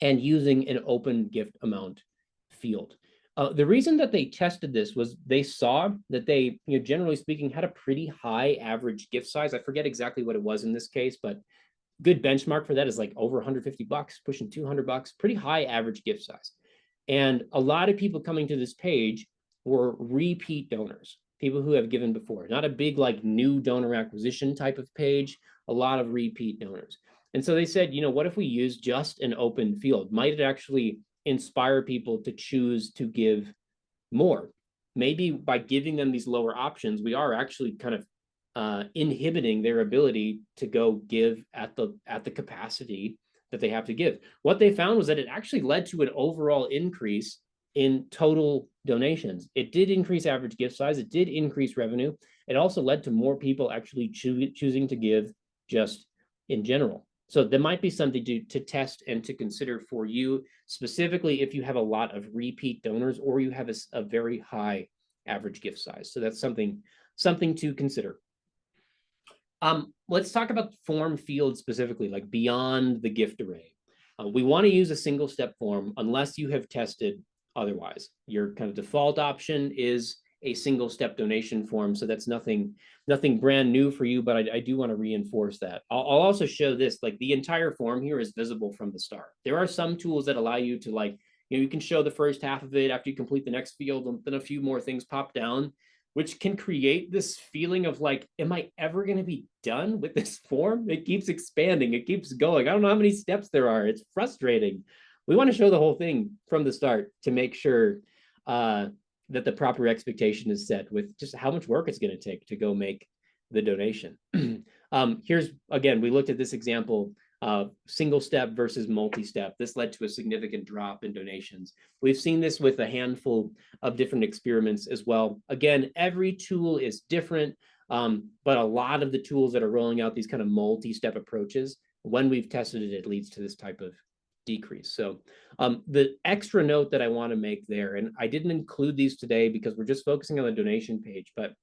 Speaker 1: and using an open gift amount field. The reason that they tested this was they saw that they, generally speaking, had a pretty high average gift size. I forget exactly what it was in this case, but good benchmark for that is like over 150 bucks, pushing 200 bucks, pretty high average gift size. And a lot of people coming to this page were repeat donors, people who have given before, not a big like new donor acquisition type of page, a lot of repeat donors. And so they said, what if we use just an open field? Might it actually inspire people to choose to give more? Maybe by giving them these lower options, we are actually kind of inhibiting their ability to go give at the capacity that they have to give. What they found was that it actually led to an overall increase in total donations. It did increase average gift size. It did increase revenue. It also led to more people actually choosing to give just in general. So there might be something to test and to consider for you, specifically if you have a lot of repeat donors or you have a very high average gift size. So that's something to consider. Let's talk about form fields specifically, like beyond the gift array. We want to use a single step form unless you have tested otherwise. Your kind of default option is a single step donation form. So that's nothing brand new for you, but I do want to reinforce that. I'll also show this, like the entire form here is visible from the start. There are some tools that allow you to like, you can show the first half of it after you complete the next field, and then a few more things pop down, which can create this feeling of like, am I ever going to be done with this form? It keeps expanding. It keeps going. I don't know how many steps there are. It's frustrating. We want to show the whole thing from the start to make sure that the proper expectation is set with just how much work it's going to take to go make the donation. Here's, again, we looked at this example, single step versus multi-step. This led to a significant drop in donations. We've seen this with a handful of different experiments as well. Again, every tool is different, but a lot of the tools that are rolling out these kind of multi-step approaches, when we've tested it, it leads to this type of decrease. So the extra note that I want to make there, and I didn't include these today because we're just focusing on the donation page, but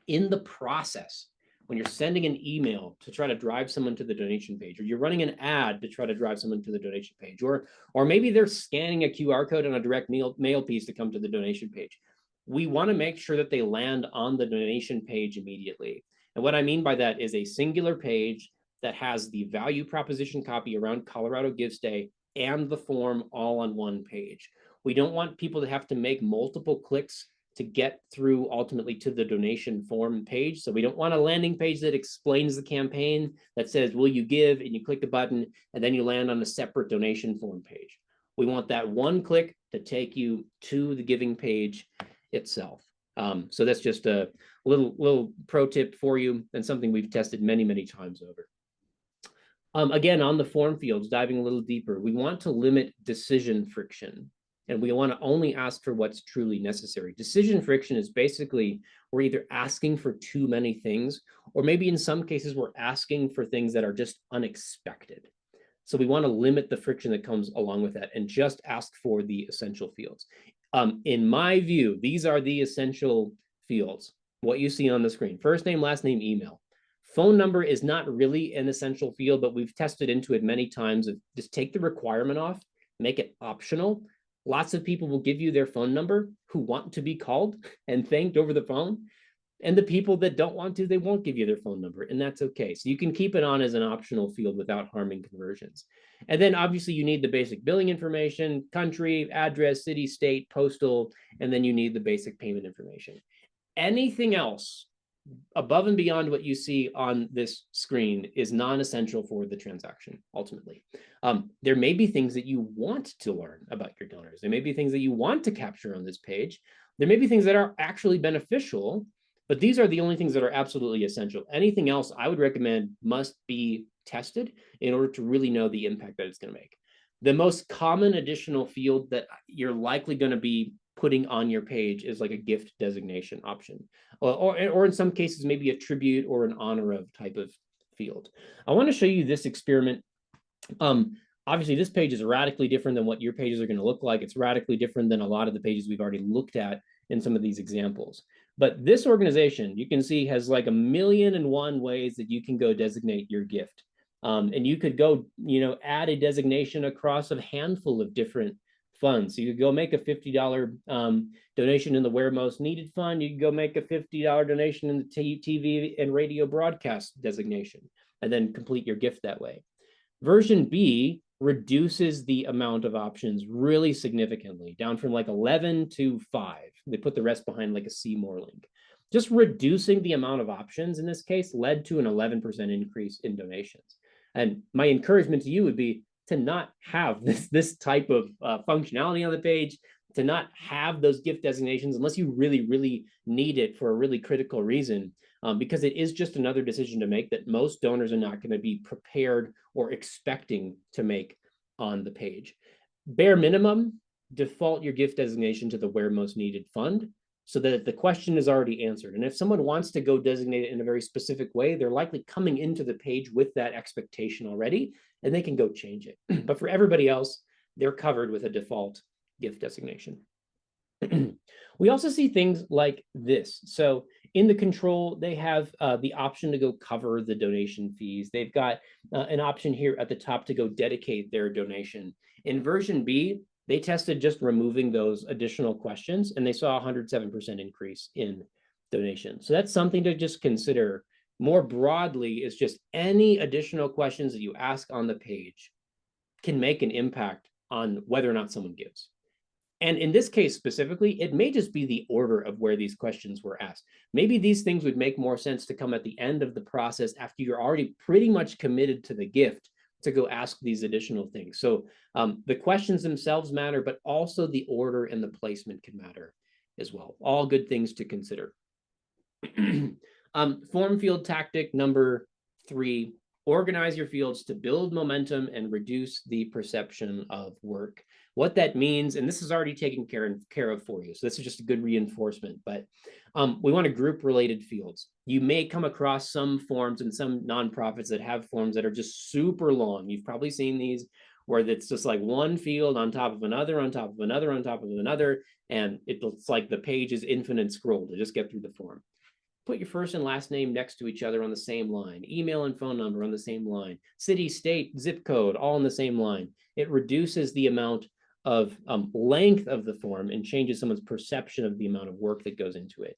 Speaker 1: in the process, when you're sending an email to try to drive someone to the donation page, or you're running an ad to try to drive someone to the donation page, or maybe they're scanning a QR code on a direct mail piece to come to the donation page, we want to make sure that they land on the donation page immediately. And what I mean by that is a singular page that has the value proposition copy around Colorado Gives Day and the form all on one page. We don't want people to have to make multiple clicks to get through ultimately to the donation form page. So we don't want a landing page that explains the campaign, that says, will you give? And you click the button, and then you land on a separate donation form page. We want that one click to take you to the giving page itself. So that's just a little pro tip for you, and something we've tested many, many times over. Again, on the form fields, diving a little deeper, we want to limit decision friction, and we want to only ask for what's truly necessary. Decision friction is basically we're either asking for too many things, or maybe in some cases we're asking for things that are just unexpected. So we want to limit the friction that comes along with that and just ask for the essential fields. In my view, these are the essential fields. What you see on the screen: first name, last name, email. Phone number is not really an essential field, but we've tested into it many times. Just take the requirement off, make it optional. Lots of people will give you their phone number who want to be called and thanked over the phone. And the people that don't want to, they won't give you their phone number, and that's okay. So you can keep it on as an optional field without harming conversions. And then obviously you need the basic billing information, country, address, city, state, postal, and then you need the basic payment information. Anything else above and beyond what you see on this screen is non-essential for the transaction, ultimately. There may be things that you want to learn about your donors. There may be things that you want to capture on this page. There may be things that are actually beneficial, but these are the only things that are absolutely essential. Anything else I would recommend must be tested in order to really know the impact that it's going to make. The most common additional field that you're likely going to be putting on your page is like a gift designation option, or in some cases, maybe a tribute or an honor of type of field. I want to show you this experiment. Obviously, this page is radically different than what your pages are going to look like. It's radically different than a lot of the pages we've already looked at in some of these examples. But this organization, you can see, has like 1,000,001 ways that you can go designate your gift. And you could go, add a designation across a handful of different fund. So you could go make a $50 donation in the Where Most Needed fund. You could go make a $50 donation in the TV and radio broadcast designation, and then complete your gift that way. Version B reduces the amount of options really significantly, down from like 11 to 5. They put the rest behind like a See More link. Just reducing the amount of options in this case led to an 11% increase in donations. And my encouragement to you would be to not have this type of functionality on the page, to not have those gift designations unless you really, really need it for a really critical reason, because it is just another decision to make that most donors are not going to be prepared or expecting to make on the page. Bare minimum, default your gift designation to the Where Most Needed fund, so that the question is already answered. And if someone wants to go designate it in a very specific way, they're likely coming into the page with that expectation already, and they can go change it. But for everybody else, they're covered with a default gift designation. We also see things like this. So in the control, they have the option to go cover the donation fees. They've got an option here at the top to go dedicate their donation. In version B, they tested just removing those additional questions, and they saw a 107% increase in donations. So that's something to just consider. More broadly, is just any additional questions that you ask on the page can make an impact on whether or not someone gives. And in this case specifically, it may just be the order of where these questions were asked. Maybe these things would make more sense to come at the end of the process after you're already pretty much committed to the gift to go ask these additional things. So the questions themselves matter, but also the order and the placement can matter as well. All good things to consider. Form field tactic number 3, organize your fields to build momentum and reduce the perception of work. What that means, and this is already taken care of for you, so this is just a good reinforcement, but we want to group related fields. You may come across some forms and some nonprofits that have forms that are just super long. You've probably seen these where it's just like one field on top of another, on top of another, on top of another, and it looks like the page is infinite scroll to just get through the form. Put your first and last name next to each other on the same line, email and phone number on the same line, city, state, zip code, all on the same line. It reduces the amount of length of the form and changes someone's perception of the amount of work that goes into it.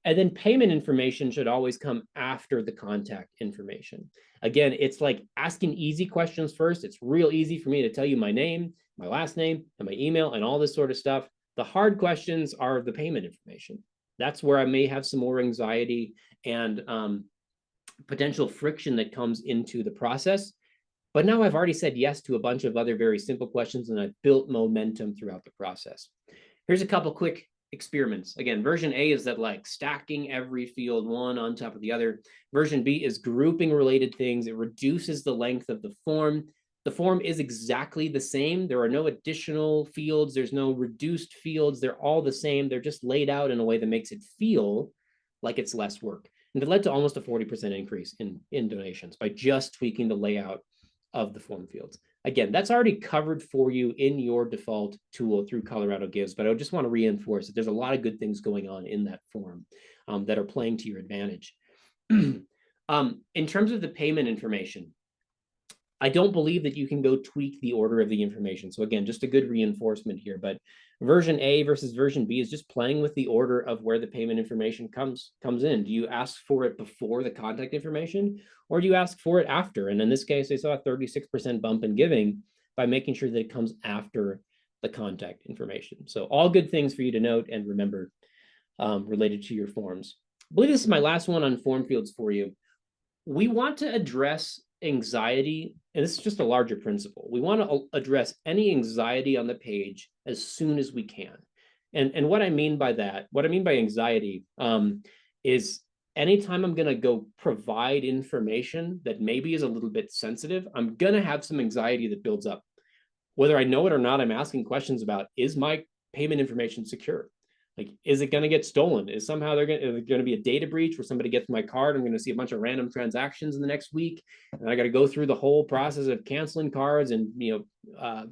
Speaker 1: And then payment information should always come after the contact information. Again, it's like asking easy questions first. It's real easy for me to tell you my name, my last name, and my email, and all this sort of stuff. The hard questions are the payment information. That's where I may have some more anxiety and potential friction that comes into the process. But now I've already said yes to a bunch of other very simple questions, and I've built momentum throughout the process. Here's a couple quick experiments. Again, version A is that like stacking every field one on top of the other. Version B is grouping related things. It reduces the length of the form. The form is exactly the same. There are no additional fields. There's no reduced fields. They're all the same. They're just laid out in a way that makes it feel like it's less work. And it led to almost a 40% increase in donations by just tweaking the layout of the form fields. Again, that's already covered for you in your default tool through Colorado Gives, but I just want to reinforce that there's a lot of good things going on in that form that are playing to your advantage. In terms of the payment information, I don't believe that you can go tweak the order of the information. So again, just a good reinforcement here, but version A versus version B is just playing with the order of where the payment information comes in. Do you ask for it before the contact information, or do you ask for it after? And in this case, they saw a 36% bump in giving by making sure that it comes after the contact information. So all good things for you to note and remember related to your forms. I believe this is my last one on form fields for you. We want to address anxiety, and this is just a larger principle. We want to address any anxiety on the page as soon as we can. And what I mean by that, what I mean by anxiety is anytime I'm going to go provide information that maybe is a little bit sensitive, I'm going to have some anxiety that builds up. Whether I know it or not, I'm asking questions about, is my payment information secure? Like, is it going to get stolen? Is somehow there's going to be a data breach where somebody gets my card? I'm going to see a bunch of random transactions in the next week, and I got to go through the whole process of canceling cards and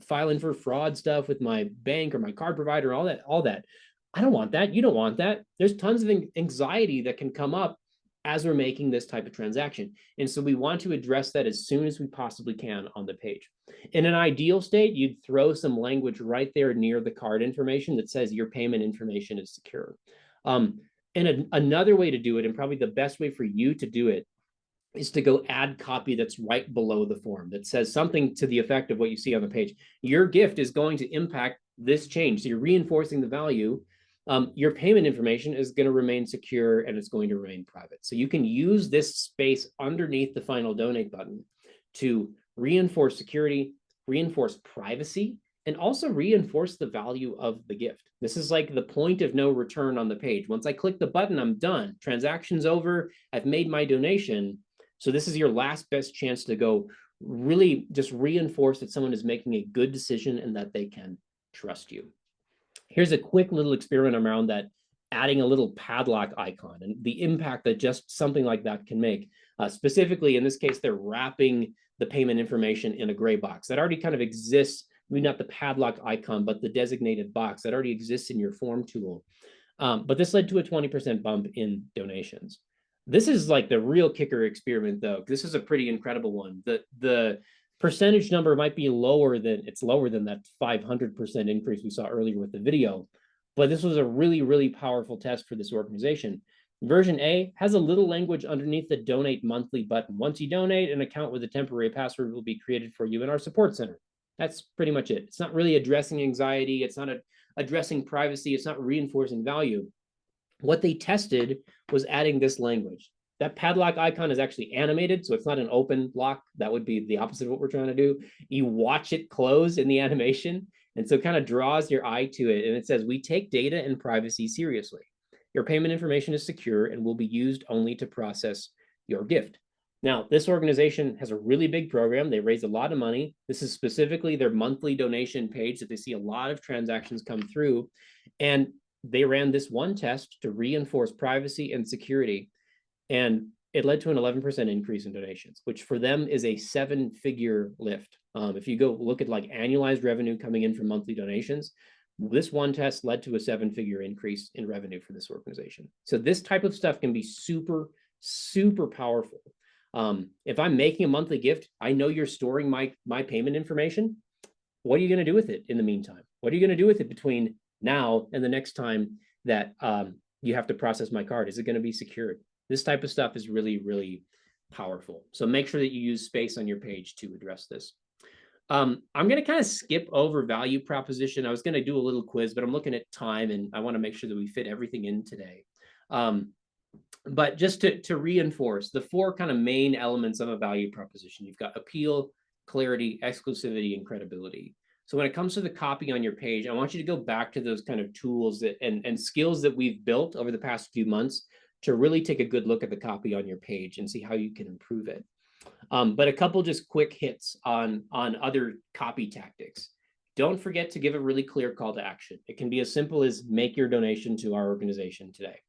Speaker 1: filing for fraud stuff with my bank or my card provider, all that. I don't want that. You don't want that. There's tons of anxiety that can come up as we're making this type of transaction. And so we want to address that as soon as we possibly can on the page. In an ideal state, you'd throw some language right there near the card information that says your payment information is secure. Another way to do it, and probably the best way for you to do it, is to go add copy that's right below the form that says something to the effect of what you see on the page. Your gift is going to impact this change. So you're reinforcing the value. Your payment information is going to remain secure and it's going to remain private. So you can use this space underneath the final donate button to reinforce security, reinforce privacy, and also reinforce the value of the gift. This is like the point of no return on the page. Once I click the button, I'm done. Transaction's over. I've made my donation. So this is your last best chance to go really just reinforce that someone is making a good decision and that they can trust you. Here's a quick little experiment around that, adding a little padlock icon and the impact that just something like that can make. Specifically, in this case, they're wrapping the payment information in a gray box that already kind of exists, maybe not the padlock icon, but the designated box that already exists in your form tool. But this led to a 20% bump in donations. This is like the real kicker experiment, though. This is a pretty incredible one. The percentage number might be lower than that 500% increase we saw earlier with the video, but this was a really, really powerful test for this organization. Version A has a little language underneath the donate monthly button. Once you donate, an account with a temporary password will be created for you in our support center. That's pretty much it. It's not really addressing anxiety. It's not addressing privacy. It's not reinforcing value. What they tested was adding this language. That padlock icon is actually animated, so it's not an open lock. That would be the opposite of what we're trying to do. You watch it close in the animation, and so it kind of draws your eye to it, and it says, we take data and privacy seriously. Your payment information is secure and will be used only to process your gift. Now, this organization has a really big program. They raise a lot of money. This is specifically their monthly donation page that they see a lot of transactions come through, and they ran this one test to reinforce privacy and security, and it led to an 11% increase in donations, which for them is a 7-figure lift. If you go look at like annualized revenue coming in from monthly donations, this one test led to a 7-figure increase in revenue for this organization. So this type of stuff can be super, super powerful. If I'm making a monthly gift, I know you're storing my payment information. What are you going to do with it in the meantime? What are you going to do with it between now and the next time that you have to process my card? Is it going to be secured? This type of stuff is really, really powerful. So make sure that you use space on your page to address this. I'm going to kind of skip over value proposition. I was going to do a little quiz, but I'm looking at time and I want to make sure that we fit everything in today. But just to reinforce the 4 kind of main elements of a value proposition, you've got appeal, clarity, exclusivity, and credibility. So when it comes to the copy on your page, I want you to go back to those kind of tools that and skills that we've built over the past few months to really take a good look at the copy on your page and see how you can improve it. But a couple just quick hits on other copy tactics. Don't forget to give a really clear call to action. It can be as simple as make your donation to our organization today.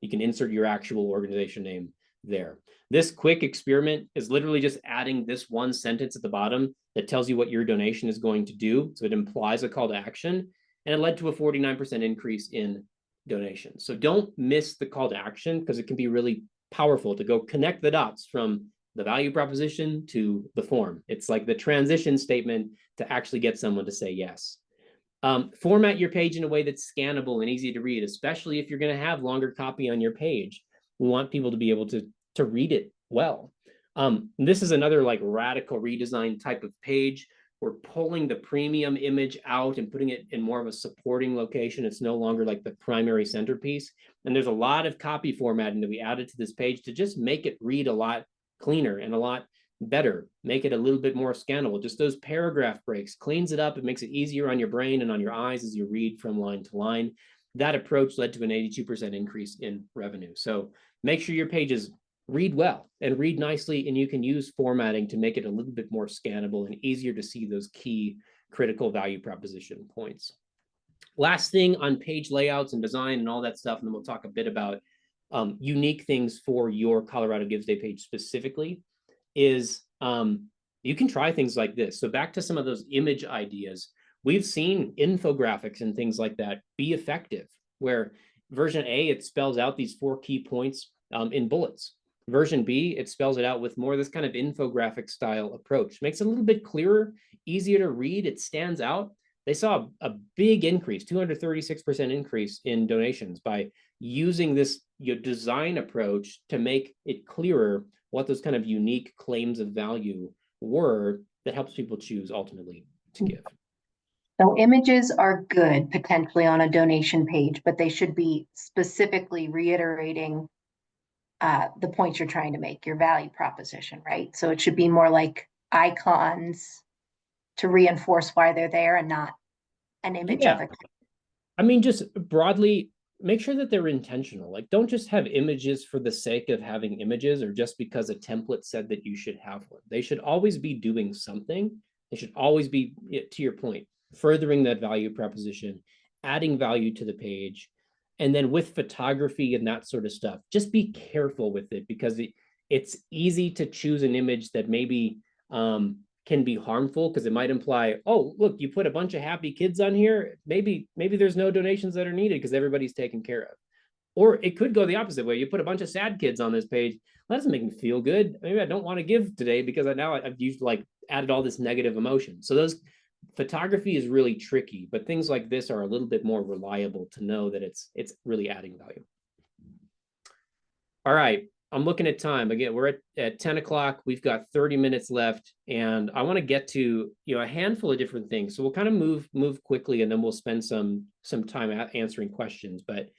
Speaker 1: You can insert your actual organization name there. This quick experiment is literally just adding this one sentence at the bottom that tells you what your donation is going to do. So it implies a call to action, and it led to a 49% increase in donations. So don't miss the call to action, because it can be really powerful to go connect the dots from the value proposition to the form. It's like the transition statement to actually get someone to say yes. Format your page in a way that's scannable and easy to read, especially if you're going to have longer copy on your page. We want people to be able to read it well. This is another like radical redesign type of page. We're pulling the premium image out and putting it in more of a supporting location. It's no longer like the primary centerpiece. And there's a lot of copy formatting that we added to this page to just make it read a lot cleaner and a lot better, make it a little bit more scannable. Just those paragraph breaks cleans it up. It makes it easier on your brain and on your eyes as you read from line to line. That approach led to an 82% increase in revenue. So make sure your pages read well and read nicely, and you can use formatting to make it a little bit more scannable and easier to see those key critical value proposition points. Last thing on page layouts and design and all that stuff, and then we'll talk a bit about unique things for your Colorado Gives Day page specifically, is you can try things like this. So back to some of those image ideas, we've seen infographics and things like that be effective, where version A, it spells out these 4 key points in bullets. Version B, it spells it out with more of this kind of infographic style approach. Makes it a little bit clearer, easier to read. It stands out. They saw a big increase, 236% increase in donations by using this design approach to make it clearer what those kind of unique claims of value were that helps people choose ultimately to give.
Speaker 3: So images are good potentially on a donation page, but they should be specifically reiterating the points you're trying to make, your value proposition, right? So it should be more like icons to reinforce why they're there and not an image of it.
Speaker 1: I mean, just broadly, make sure that they're intentional. Like, don't just have images for the sake of having images or just because a template said that you should have one. They should always be doing something. They should always be, to your point, furthering that value proposition, adding value to the page. And then with photography and that sort of stuff, just be careful with it because it's easy to choose an image that maybe can be harmful because it might imply, oh, look, you put a bunch of happy kids on here. Maybe there's no donations that are needed because everybody's taken care of. Or it could go the opposite way. You put a bunch of sad kids on this page. That doesn't make me feel good. Maybe I don't want to give today because I've used added all this negative emotion. So those photography is really tricky, but things like this are a little bit more reliable to know that it's really adding value. All right. I'm looking at time. Again, we're at 10 o'clock. We've got 30 minutes left, and I want to get to a handful of different things. So we'll kind of move quickly, and then we'll spend some time answering questions. But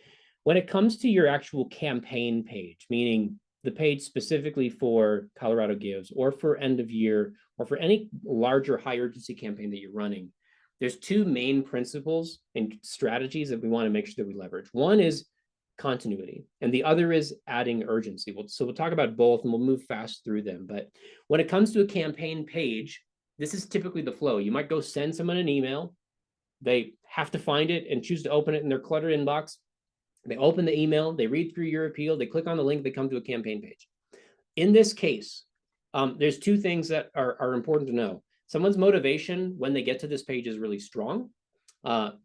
Speaker 1: when it comes to your actual campaign page, meaning the page specifically for Colorado Gives or for end of year or for any larger high urgency campaign that you're running, there's two main principles and strategies that we want to make sure that we leverage. One is continuity, and the other is adding urgency. So we'll talk about both and we'll move fast through them. But when it comes to a campaign page, this is typically the flow. You might go send someone an email. They have to find it and choose to open it in their cluttered inbox. They open the email, they read through your appeal, they click on the link, they come to a campaign page. In this case, there's two things that are important to know. Someone's motivation when they get to this page is really strong.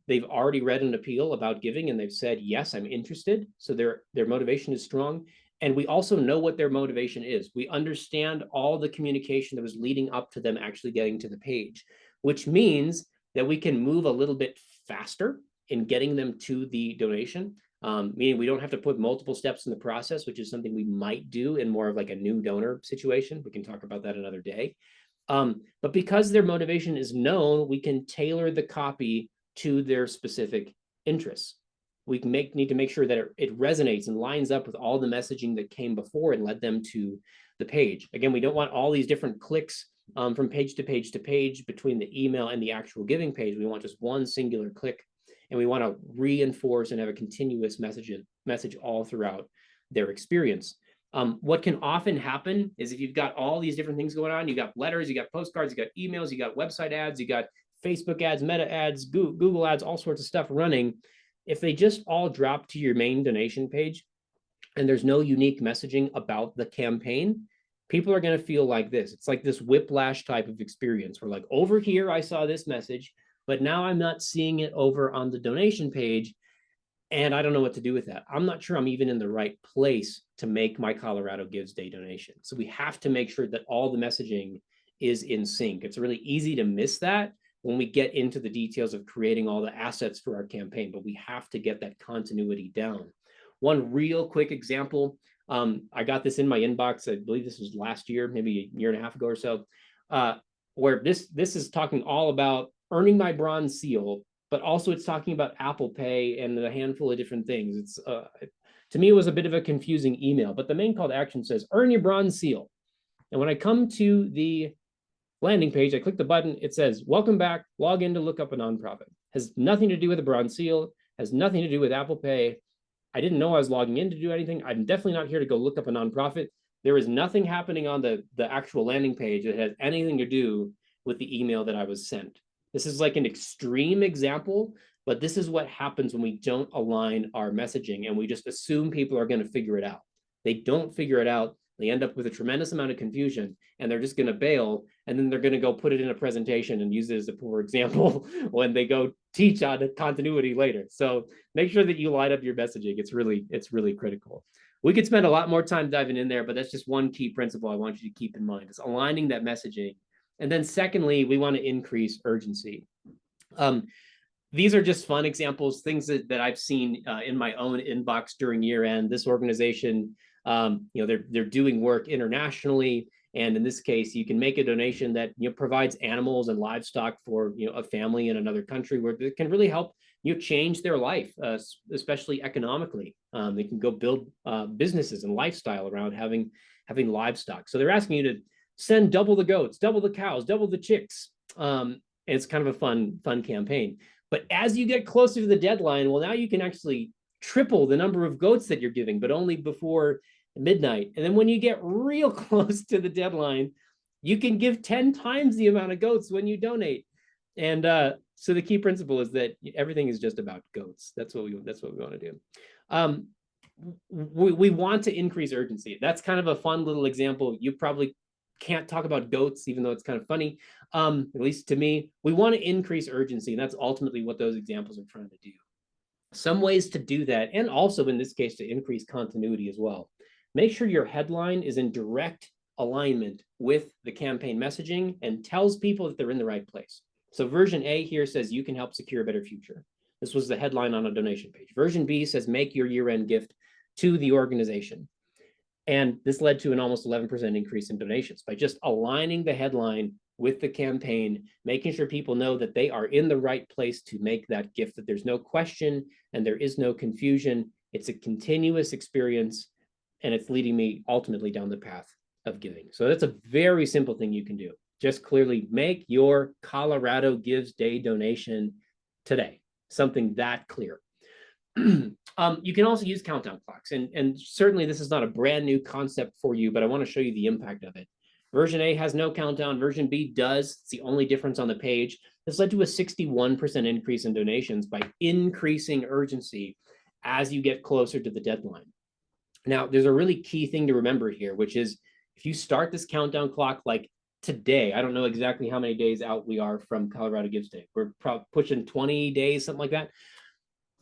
Speaker 1: They've already read an appeal about giving and they've said, yes, I'm interested. So their motivation is strong. And we also know what their motivation is. We understand all the communication that was leading up to them actually getting to the page, which means that we can move a little bit faster in getting them to the donation. Meaning we don't have to put multiple steps in the process, which is something we might do in more of like a new donor situation. We can talk about that another day. But because their motivation is known, we can tailor the copy to their specific interests. We can need to make sure that it resonates and lines up with all the messaging that came before and led them to the page. Again, we don't want all these different clicks from page to page to page between the email and the actual giving page. We want just one singular click. And we want to reinforce and have a continuous message all throughout their experience. What can often happen is if you've got all these different things going on, you got letters, you got postcards, you got emails, you got website ads, you got Facebook ads, Meta ads, Google ads, all sorts of stuff running. If they just all drop to your main donation page and there's no unique messaging about the campaign, people are going to feel like this. It's like this whiplash type of experience where like over here, I saw this message, but now I'm not seeing it over on the donation page, and I don't know what to do with that. I'm not sure I'm even in the right place to make my Colorado Gives Day donation. So we have to make sure that all the messaging is in sync. It's really easy to miss that when we get into the details of creating all the assets for our campaign, but we have to get that continuity down. One real quick example, I got this in my inbox, I believe this was last year, maybe a year and a half ago or so, where this is talking all about earning my bronze seal, but also it's talking about Apple Pay and a handful of different things. It's to me, it was a bit of a confusing email, but the main call to action says, earn your bronze seal. And when I come to the landing page, I click the button, it says, welcome back, log in to look up a nonprofit. Has nothing to do with a bronze seal, has nothing to do with Apple Pay. I didn't know I was logging in to do anything. I'm definitely not here to go look up a nonprofit. There is nothing happening on the actual landing page that has anything to do with the email that I was sent. This is like an extreme example, but this is what happens when we don't align our messaging and we just assume people are going to figure it out. They don't figure it out. They end up with a tremendous amount of confusion and they're just going to bail. And then they're going to go put it in a presentation and use it as a poor example when they go teach on continuity later. So make sure that you line up your messaging. It's really critical. we could spend a lot more time diving in there, but that's just one key principle I want you to keep in mind, is aligning that messaging. And then secondly, we want to increase urgency. These are just fun examples, things that I've seen in my own inbox during year end. This organization, they're doing work internationally. And in this case, you can make a donation that provides animals and livestock for a family in another country, where it can really help change their life, especially economically. They can go build businesses and lifestyle around having livestock. So they're asking you to send double the goats, double the cows, double the chicks. And it's kind of a fun campaign. But as you get closer to the deadline, well, now you can actually triple the number of goats that you're giving, but only before midnight. And then when you get real close to the deadline, you can give 10 times the amount of goats when you donate. And so the key principle is that everything is just about goats. That's what we want to do. We want to increase urgency. That's kind of a fun little example. You probably can't talk about goats, even though it's kind of funny. At least to me, we want to increase urgency, and that's ultimately what those examples are trying to do. Some ways to do that, and also in this case, to increase continuity as well. Make sure your headline is in direct alignment with the campaign messaging and tells people that they're in the right place. So version A here says, you can help secure a better future. This was the headline on a donation page. Version B says, make your year-end gift to the organization. And this led to an almost 11% increase in donations by just aligning the headline with the campaign, making sure people know that they are in the right place to make that gift, that there's no question and there is no confusion. It's a continuous experience, and it's leading me ultimately down the path of giving. So that's a very simple thing you can do. Just clearly make your Colorado Gives Day donation today, something that clear. You can also use countdown clocks, and certainly this is not a brand new concept for you, but I want to show you the impact of it. Version A has no countdown. Version B does. It's the only difference on the page. This led to a 61% increase in donations by increasing urgency as you get closer to the deadline. Now, there's a really key thing to remember here, which is if you start this countdown clock like today, I don't know exactly how many days out we are from Colorado Gives Day. We're probably pushing 20 days, something like that.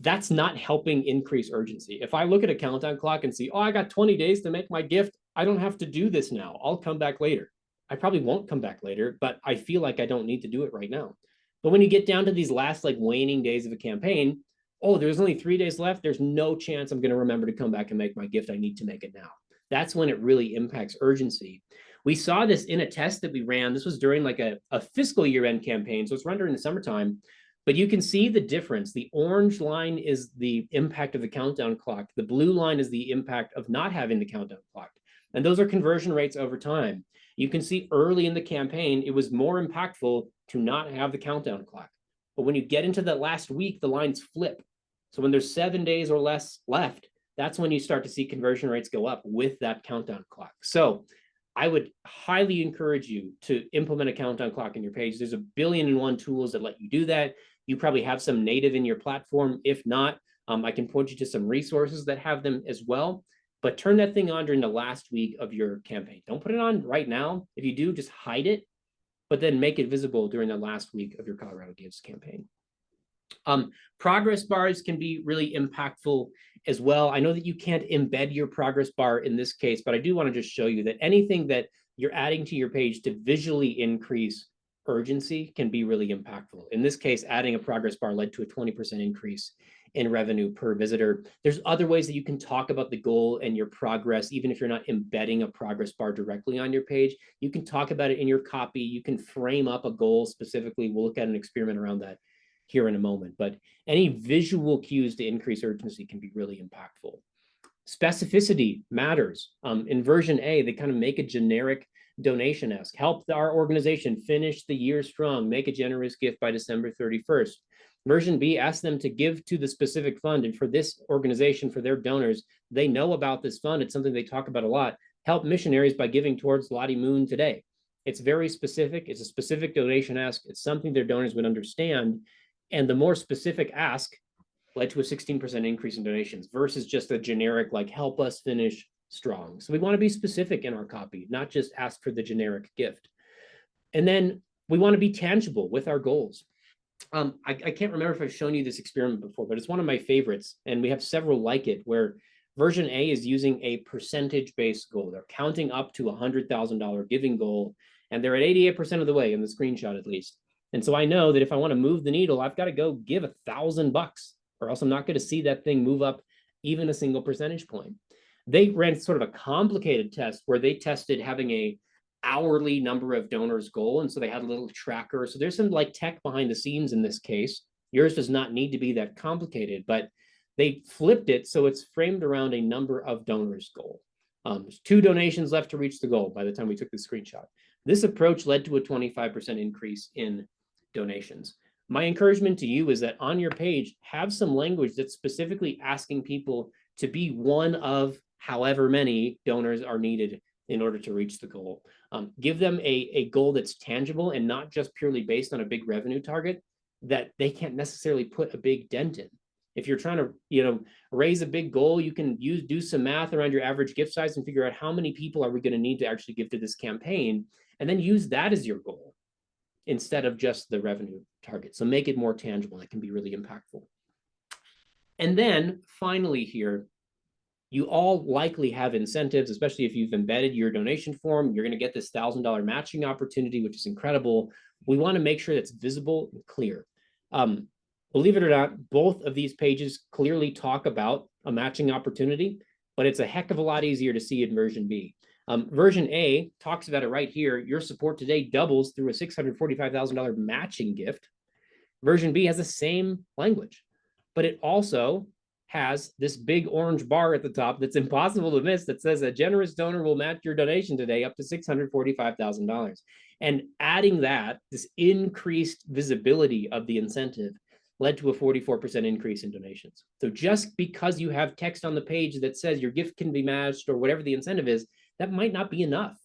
Speaker 1: That's not helping increase urgency. If I look at a countdown clock and see, oh, I got 20 days to make my gift, I don't have to do this now. I'll come back later. I probably won't come back later, but I feel like I don't need to do it right now. But when you get down to these last like waning days of a campaign, oh, there's only 3 days left. There's no chance I'm going to remember to come back and make my gift. I need to make it now. That's when it really impacts urgency. We saw this in a test that we ran. This was during like a fiscal year-end campaign. So it's run during the summertime. But you can see the difference. The orange line is the impact of the countdown clock. The blue line is the impact of not having the countdown clock. And those are conversion rates over time. You can see early in the campaign, it was more impactful to not have the countdown clock. But when you get into the last week, the lines flip. So when there's 7 days or less left, that's when you start to see conversion rates go up with that countdown clock. So I would highly encourage you to implement a countdown clock in your page. There's a 1,000,000,001 tools that let you do that. You probably have some native in your platform. If not, I can point you to some resources that have them as well. But turn that thing on during the last week of your campaign. Don't put it on right now. If you do, just hide it, but then make it visible during the last week of your Colorado Gives campaign. Progress bars can be really impactful as well. I know that you can't embed your progress bar in this case, but I do want to just show you that anything that you're adding to your page to visually increase urgency can be really impactful. In this case, adding a progress bar led to a 20% increase in revenue per visitor. There's other ways that you can talk about the goal and your progress, even if you're not embedding a progress bar directly on your page. You can talk about it in your copy. You can frame up a goal specifically. We'll look at an experiment around that here in a moment, but any visual cues to increase urgency can be really impactful. Specificity matters. In version A, they kind of make a generic donation ask. Help our organization finish the year strong. Make a generous gift by December 31st. Version B asks them to give to the specific fund. And for this organization, for their donors, they know about this fund. It's something they talk about a lot. Help missionaries by giving towards Lottie Moon today. It's very specific. It's a specific donation ask. It's something their donors would understand. And the more specific ask led to a 16% increase in donations versus just a generic, like, help us finish strong. So we want to be specific in our copy, not just ask for the generic gift. And then we want to be tangible with our goals. I can't remember if I've shown you this experiment before, but it's one of my favorites. And we have several like it where Version A is using a percentage-based goal. They're counting up to $100,000 giving goal, and they're at 88% of the way in the screenshot at least. And so I know that if I want to move the needle, I've got to go give $1,000, or else I'm not going to see that thing move up even a single percentage point. They ran sort of a complicated test where they tested having a hourly number of donors goal. And so they had a little tracker. So there's some like tech behind the scenes in this case. Yours does not need to be that complicated, but they flipped it so it's framed around a number of donors goal. There's 2 donations left to reach the goal by the time we took the screenshot. This approach led to a 25% increase in donations. My encouragement to you is that on your page, have some language that's specifically asking people to be one of however many donors are needed in order to reach the goal. Give them a goal that's tangible and not just purely based on a big revenue target that they can't necessarily put a big dent in. If you're trying to, raise a big goal, you can do some math around your average gift size and figure out how many people are we going to need to actually give to this campaign, and then use that as your goal instead of just the revenue target. So make it more tangible. That can be really impactful. And then finally here, you all likely have incentives, especially if you've embedded your donation form. You're going to get this $1,000 matching opportunity, which is incredible. We want to make sure that's visible and clear. Believe it or not, both of these pages clearly talk about a matching opportunity, but it's a heck of a lot easier to see in version B. Version A talks about it right here. Your support today doubles through a $645,000 matching gift. Version B has the same language, but it also has this big orange bar at the top that's impossible to miss that says a generous donor will match your donation today up to $645,000. And adding that, this increased visibility of the incentive led to a 44% increase in donations. So just because you have text on the page that says your gift can be matched or whatever the incentive is, that might not be enough.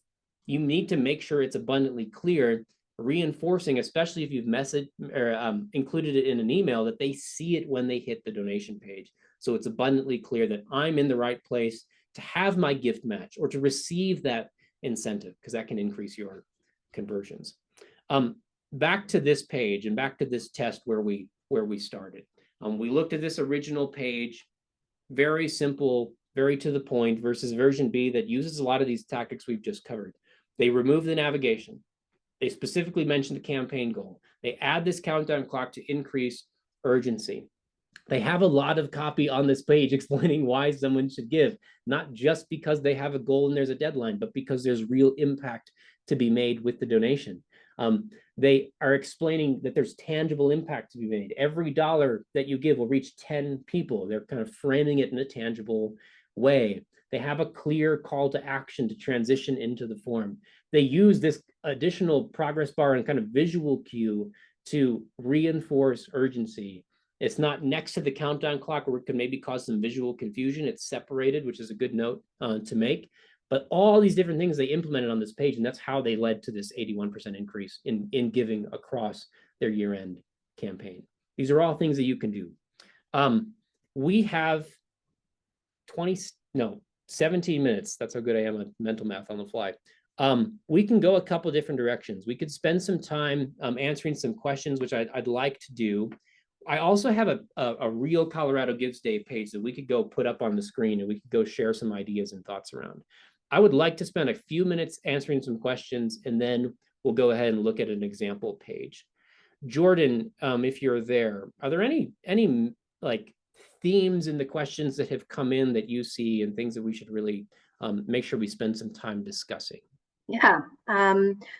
Speaker 1: You need to make sure it's abundantly clear, reinforcing, especially if you've messaged or included it in an email, that they see it when they hit the donation page. So it's abundantly clear that I'm in the right place to have my gift match or to receive that incentive, because that can increase your conversions. Back to this page and back to this test where we started. We looked at this original page, very simple, very to the point, versus version B that uses a lot of these tactics we've just covered. They remove the navigation. They specifically mention the campaign goal. They add this countdown clock to increase urgency. They have a lot of copy on this page explaining why someone should give, not just because they have a goal and there's a deadline, but because there's real impact to be made with the donation. They are explaining that there's tangible impact to be made. Every dollar that you give will reach 10 people. They're kind of framing it in a tangible way. They have a clear call to action to transition into the form. They use this additional progress bar and kind of visual cue to reinforce urgency. It's not next to the countdown clock where it could maybe cause some visual confusion. It's separated, which is a good note to make. But all these different things they implemented on this page, and that's how they led to this 81% increase in giving across their year-end campaign. These are all things that you can do. We have 17 minutes. That's how good I am at mental math on the fly. We can go a couple different directions. We could spend some time answering some questions, which I'd like to do. I also have a real Colorado Gives Day page that we could go put up on the screen, and we could go share some ideas and thoughts around. I would like to spend a few minutes answering some questions, and then we'll go ahead and look at an example page. Jordan, if you're there, are there any like themes in the questions that have come in that you see and things that we should really make sure we spend some time discussing?
Speaker 3: Yeah.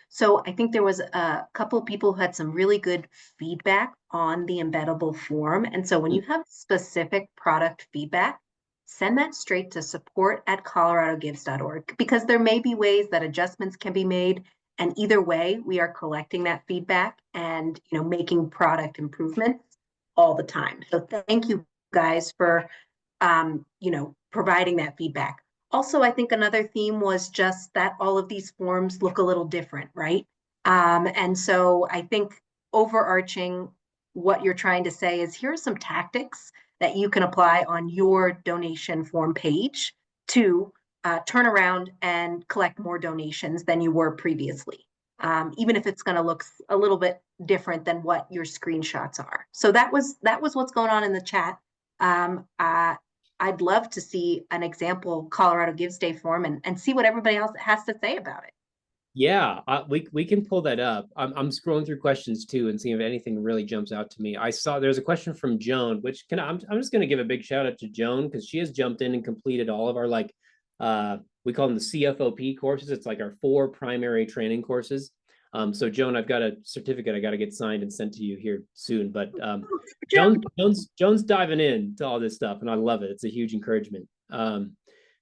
Speaker 3: So I think there was a couple of people who had some really good feedback on the embeddable form. And so when you have specific product feedback, send that straight to support@coloradogives.org, because there may be ways that adjustments can be made. And either way, we are collecting that feedback and making product improvements all the time. So thank you guys for providing that feedback. Also, I think another theme was just that all of these forms look a little different, right? And so I think overarching what you're trying to say is here are some tactics that you can apply on your donation form page to turn around and collect more donations than you were previously, even if it's going to look a little bit different than what your screenshots are. So that was what's going on in the chat. I'd love to see an example Colorado Gives Day form and see what everybody else has to say about it.
Speaker 1: Yeah, we can pull that up. I'm scrolling through questions too and seeing if anything really jumps out to me. I saw there's a question from Joan, which I'm just going to give a big shout out to Joan because she has jumped in and completed all of our we call them the CFOP courses. It's like our 4 primary training courses. So Joan, I've got a certificate I got to get signed and sent to you here soon. But Joan's diving into all this stuff, and I love it. It's a huge encouragement.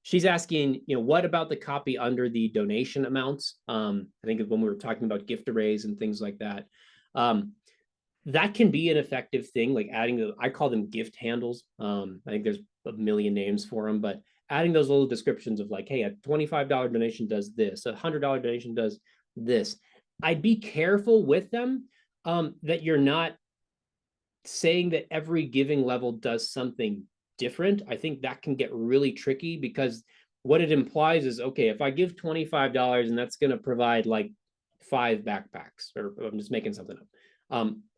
Speaker 1: She's asking, what about the copy under the donation amounts? I think when we were talking about gift arrays and things like that, that can be an effective thing, like adding I call them gift handles. I think there's a million names for them, but adding those little descriptions of like, hey, a $25 donation does this, a $100 donation does this. I'd be careful with them that you're not saying that every giving level does something different. I think that can get really tricky because what it implies is, okay, if I give $25 and that's going to provide like 5 backpacks, or I'm just making something up.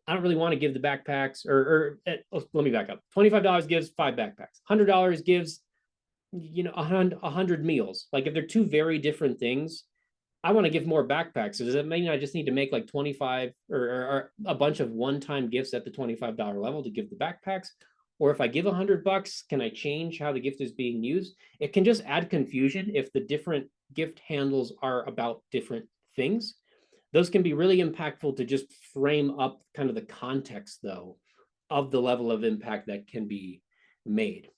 Speaker 1: I don't really want to give the backpacks let me back up. $25 gives 5 backpacks. $100 gives, 100 meals. Like if they're 2 very different things, I want to give more backpacks. So does that mean I just need to make like 25 or a bunch of one-time gifts at the $25 level to give the backpacks? Or if I give $100, can I change how the gift is being used? It can just add confusion if the different gift handles are about different things. Those can be really impactful to just frame up kind of the context, though, of the level of impact that can be made.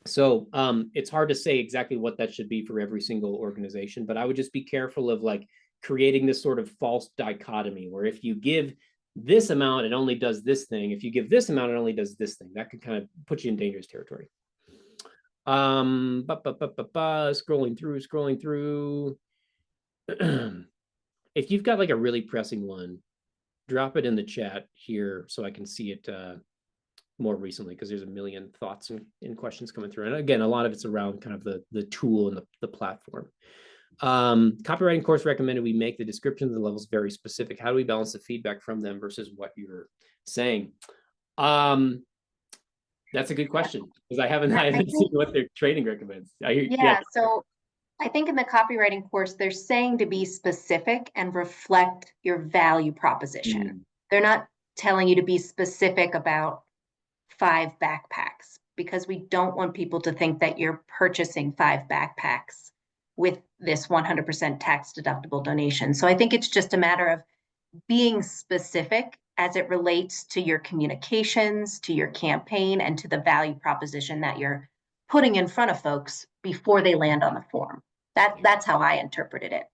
Speaker 1: So it's hard to say exactly what that should be for every single organization, but I would just be careful of like creating this sort of false dichotomy where if you give this amount, it only does this thing. If you give this amount, it only does this thing. That could kind of put you in dangerous territory. Scrolling through. If you've got like a really pressing one, drop it in the chat here so I can see it more recently, because there's a million thoughts and questions coming through. And again, a lot of it's around kind of the tool and the platform. Copywriting course recommended we make the descriptions and the levels very specific. How do we balance the feedback from them versus what you're saying? That's a good question, because I haven't seen what their training recommends.
Speaker 3: So I think in the copywriting course, they're saying to be specific and reflect your value proposition. They're not telling you to be specific about 5 backpacks, because we don't want people to think that you're purchasing 5 backpacks with this 100% tax deductible donation. So I think it's just a matter of being specific as it relates to your communications, to your campaign, and to the value proposition that you're putting in front of folks before they land on the form. That's how I interpreted it.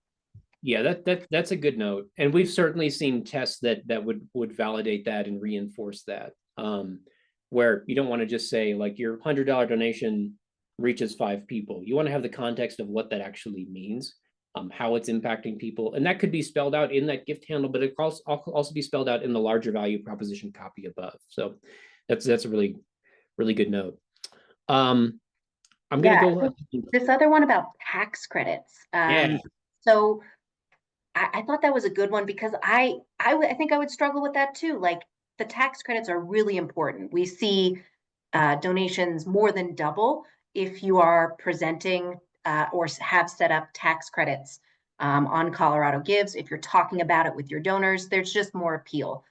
Speaker 1: Yeah, that's a good note. And we've certainly seen tests that would validate that and reinforce that. Where you don't want to just say like your $100 donation reaches 5 people. You want to have the context of what that actually means, how it's impacting people. And that could be spelled out in that gift handle, but it can also be spelled out in the larger value proposition copy above. So that's a really, really good note. I'm going to go.
Speaker 3: This other one about tax credits. So I thought that was a good one, because I think I would struggle with that too. Like, the tax credits are really important. We see donations more than double if you are presenting or have set up tax credits on Colorado Gives. If you're talking about it with your donors, there's just more appeal.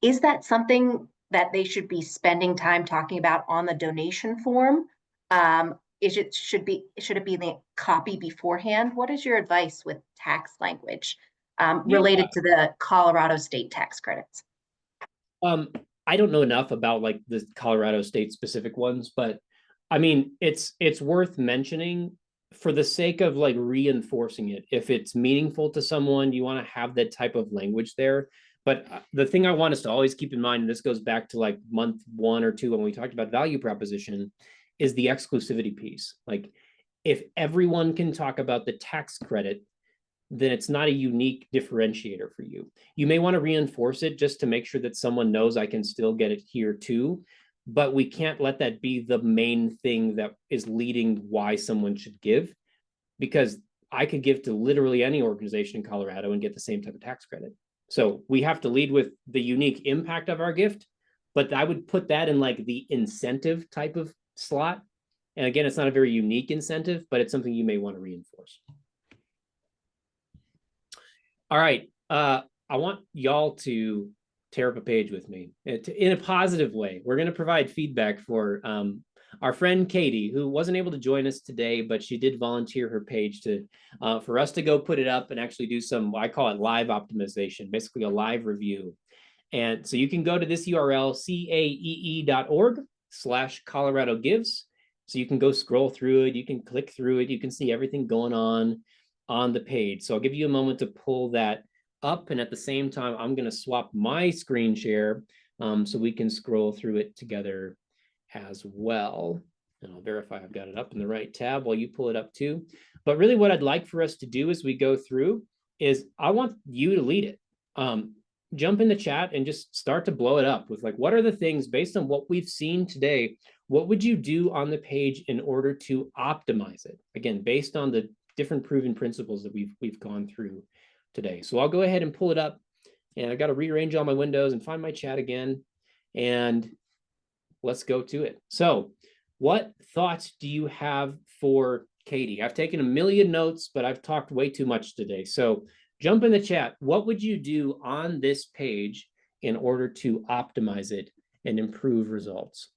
Speaker 3: Is that something that they should be spending time talking about on the donation form? Should it be the copy beforehand? What is your advice with tax language related to the Colorado state tax credits?
Speaker 1: I don't know enough about like the Colorado state specific ones, but I mean, it's worth mentioning for the sake of like reinforcing it. If it's meaningful to someone, you want to have that type of language there. But the thing I want us to always keep in mind, and this goes back to like month 1 or 2 when we talked about value proposition, is the exclusivity piece. Like, if everyone can talk about the tax credit, then it's not a unique differentiator for you. You may want to reinforce it just to make sure that someone knows I can still get it here too, but we can't let that be the main thing that is leading why someone should give, because I could give to literally any organization in Colorado and get the same type of tax credit. So we have to lead with the unique impact of our gift, but I would put that in like the incentive type of slot And again, it's not a very unique incentive, but it's something you may want to reinforce. All right. I want y'all to tear up a page with me in a positive way. We're going to provide feedback for our friend Katie, who wasn't able to join us today, but she did volunteer her page to for us to go put it up and actually do some, I call it live optimization, basically a live review. And so you can go to this URL, caee.org/Colorado Gives. So you can go scroll through it. You can click through it. You can see everything going on the page. So I'll give you a moment to pull that up. And at the same time, I'm going to swap my screen share so we can scroll through it together as well. And I'll verify I've got it up in the right tab while you pull it up too. But really what I'd like for us to do as we go through is I want you to lead it. Jump in the chat and just start to blow it up with like, what are the things based on what we've seen today? What would you do on the page in order to optimize it? Again, based on the different proven principles that we've gone through today. So I'll go ahead and pull it up, and I've got to rearrange all my windows and find my chat again, and let's go to it. So what thoughts do you have for Katie? I've taken a million notes, but I've talked way too much today. So jump in the chat. What would you do on this page in order to optimize it and improve results?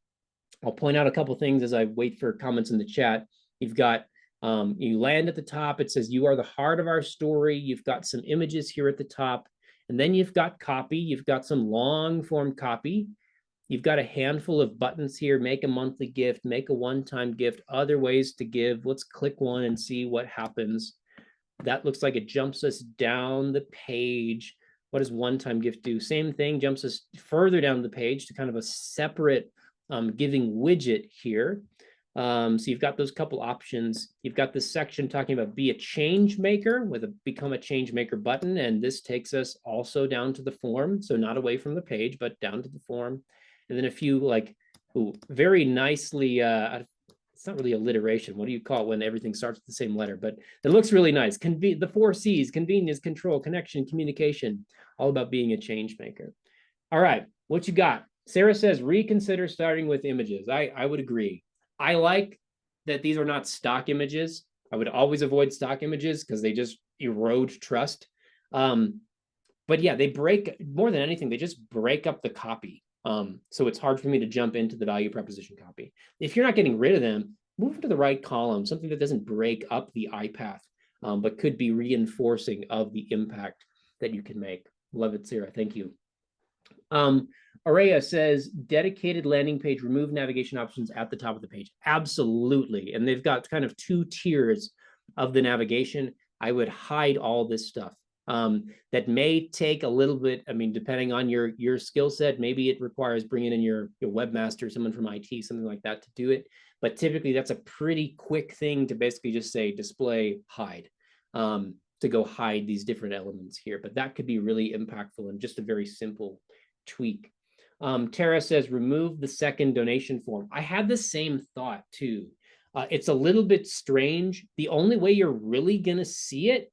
Speaker 1: I'll point out a couple things as I wait for comments in the chat. You've got, you land at the top. It says, you are the heart of our story. You've got some images here at the top. And then you've got copy. You've got some long form copy. You've got a handful of buttons here. Make a monthly gift, make a one-time gift, other ways to give. Let's click one and see what happens. That looks like it jumps us down the page. What does one-time gift do? Same thing, jumps us further down the page to kind of a separate giving widget here. So you've got those couple options. You've got this section talking about be a change maker with a become a change maker button. And this takes us also down to the form. So not away from the page, but down to the form. And then a few like very nicely, it's not really alliteration. What do you call it when everything starts with the same letter? But it looks really nice. The 4 C's, convenience, control, connection, communication, all about being a change maker. All right, what you got? Sarah says, reconsider starting with images. I would agree. I like that these are not stock images. I would always avoid stock images because they just erode trust. But yeah, they break, more than anything, they just break up the copy. So it's hard for me to jump into the value proposition copy. If you're not getting rid of them, move to the right column, something that doesn't break up the iPath, but could be reinforcing of the impact that you can make. Love it, Sarah. Thank you. Araya says, dedicated landing page, remove navigation options at the top of the page. Absolutely. And they've got kind of 2 tiers of the navigation. I would hide all this stuff. That may take a little bit, I mean, depending on your skill set, maybe it requires bringing in your webmaster, someone from IT, something like that to do it. But typically that's a pretty quick thing to basically just say display, hide, to go hide these different elements here. But that could be really impactful and just a very simple tweak. Tara says, remove the second donation form. I had the same thought too. It's a little bit strange. The only way you're really going to see it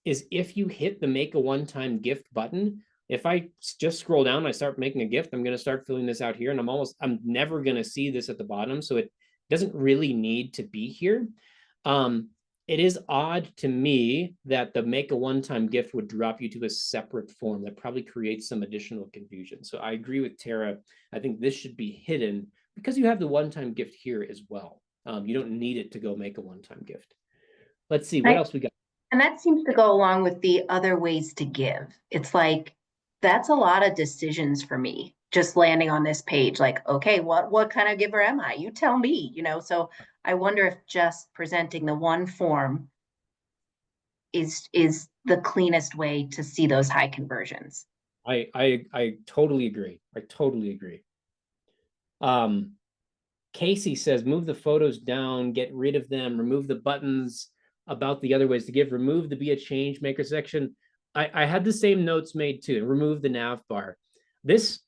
Speaker 1: is if you hit the make a one-time gift button. If I just scroll down and I start making a gift, I'm going to start filling this out here, and I'm never going to see this at the bottom. So it doesn't really need to be here. It is odd to me that the make a one-time gift would drop you to a separate form. That probably creates some additional confusion. So I agree with Tara. I think this should be hidden because you have the one-time gift here as well. You don't need it to go make a one-time gift. Let's see, what else we got?
Speaker 3: And that seems to go along with the other ways to give. It's like, that's a lot of decisions for me, just landing on this page. Like, okay, what kind of giver am I? You tell me, so I wonder if just presenting the one form is the cleanest way to see those high conversions.
Speaker 1: I totally agree. I totally agree. Casey says, move the photos down, get rid of them, remove the buttons about the other ways to give, remove the be a change maker section. I had the same notes made too, remove the nav bar.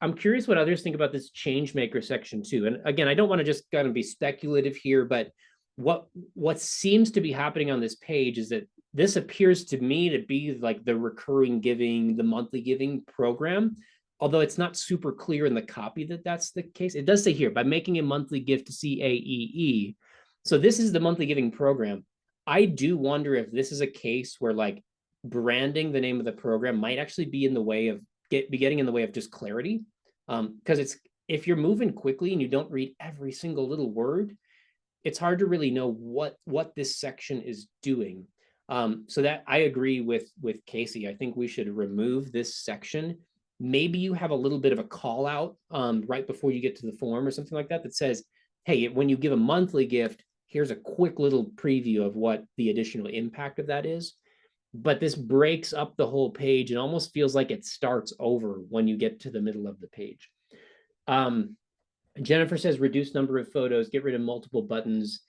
Speaker 1: I'm curious what others think about this change maker section too. And again, I don't want to just kind of be speculative here, but what seems to be happening on this page is that this appears to me to be like the recurring giving, the monthly giving program, although it's not super clear in the copy that that's the case. It does say here, by making a monthly gift to CAEE, So this is the monthly giving program. I do wonder if this is a case where like branding the name of the program might actually be in the way of getting in the way of just clarity. Because it's, if you're moving quickly and you don't read every single little word, it's hard to really know what this section is doing. So that I agree with Casey. I think we should remove this section. Maybe you have a little bit of a call out right before you get to the form or something like that that says, hey, when you give a monthly gift, here's a quick little preview of what the additional impact of that is. But this breaks up the whole page and almost feels like it starts over when you get to the middle of the page. Jennifer says reduce number of photos, get rid of multiple buttons.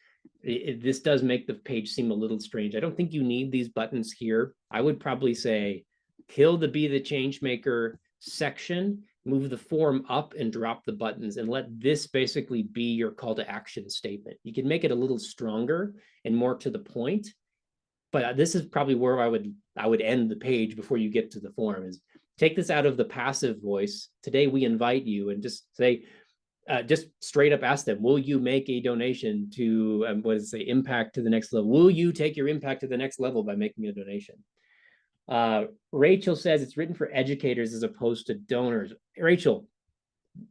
Speaker 1: This does make the page seem a little strange. I don't think you need these buttons here. I would probably say kill the be the change maker section, move the form up and drop the buttons, and let this basically be your call to action statement. You can make it a little stronger and more to the point, but this is probably where I would end the page before you get to the form, is take this out of the passive voice. Today we invite you, and just say, just straight up ask them, will you make a donation to, what does it say, impact to the next level? Will you take your impact to the next level by making a donation? Rachel says it's written for educators as opposed to donors. Rachel,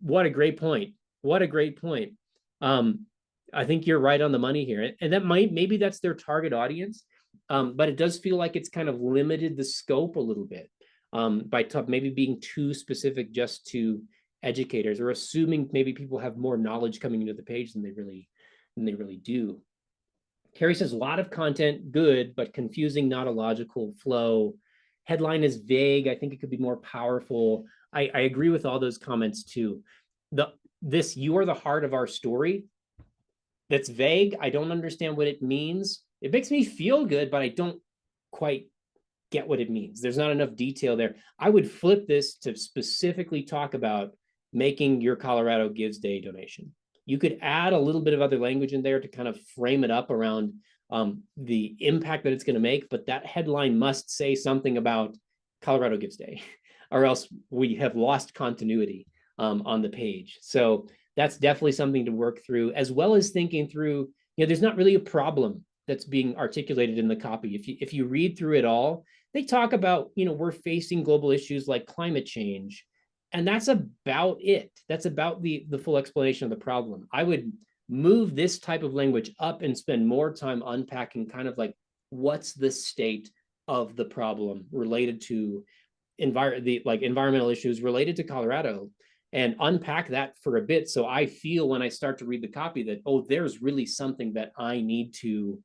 Speaker 1: what a great point. What a great point. I think you're right on the money here. And that maybe that's their target audience, but it does feel like it's kind of limited the scope a little bit by maybe being too specific just to educators, or assuming maybe people have more knowledge coming into the page than they really do. Carrie says a lot of content, good, but confusing, not a logical flow. Headline is vague. I think it could be more powerful. I agree with all those comments too. This you are the heart of our story, that's vague. I don't understand what it means. It makes me feel good, but I don't quite get what it means. There's not enough detail there. I would flip this to specifically talk about making your Colorado Gives Day donation. You could add a little bit of other language in there to kind of frame it up around the impact that it's going to make, but that headline must say something about Colorado Gives Day, or else we have lost continuity on the page. So that's definitely something to work through, as well as thinking through, there's not really a problem that's being articulated in the copy. If you read through it all, they talk about, we're facing global issues like climate change, and that's about it. That's about the full explanation of the problem. I would move this type of language up and spend more time unpacking kind of like what's the state of the problem related to environmental issues related to Colorado, and unpack that for a bit. So I feel when I start to read the copy that, oh, there's really something that I need to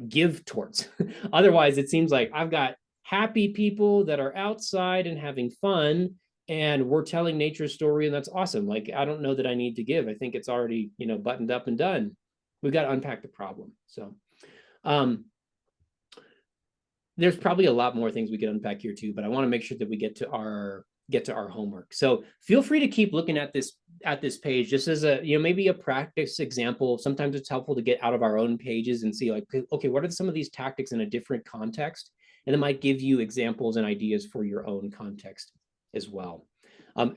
Speaker 1: give towards. Otherwise, it seems like I've got happy people that are outside and having fun, and we're telling nature's story, and that's awesome. Like, I don't know that I need to give. I think it's already, buttoned up and done. We've got to unpack the problem. So there's probably a lot more things we could unpack here too, but I want to make sure that we get to our homework. So feel free to keep looking at this page just as a, maybe a practice example. Sometimes it's helpful to get out of our own pages and see like, okay, what are some of these tactics in a different context? And it might give you examples and ideas for your own context as well.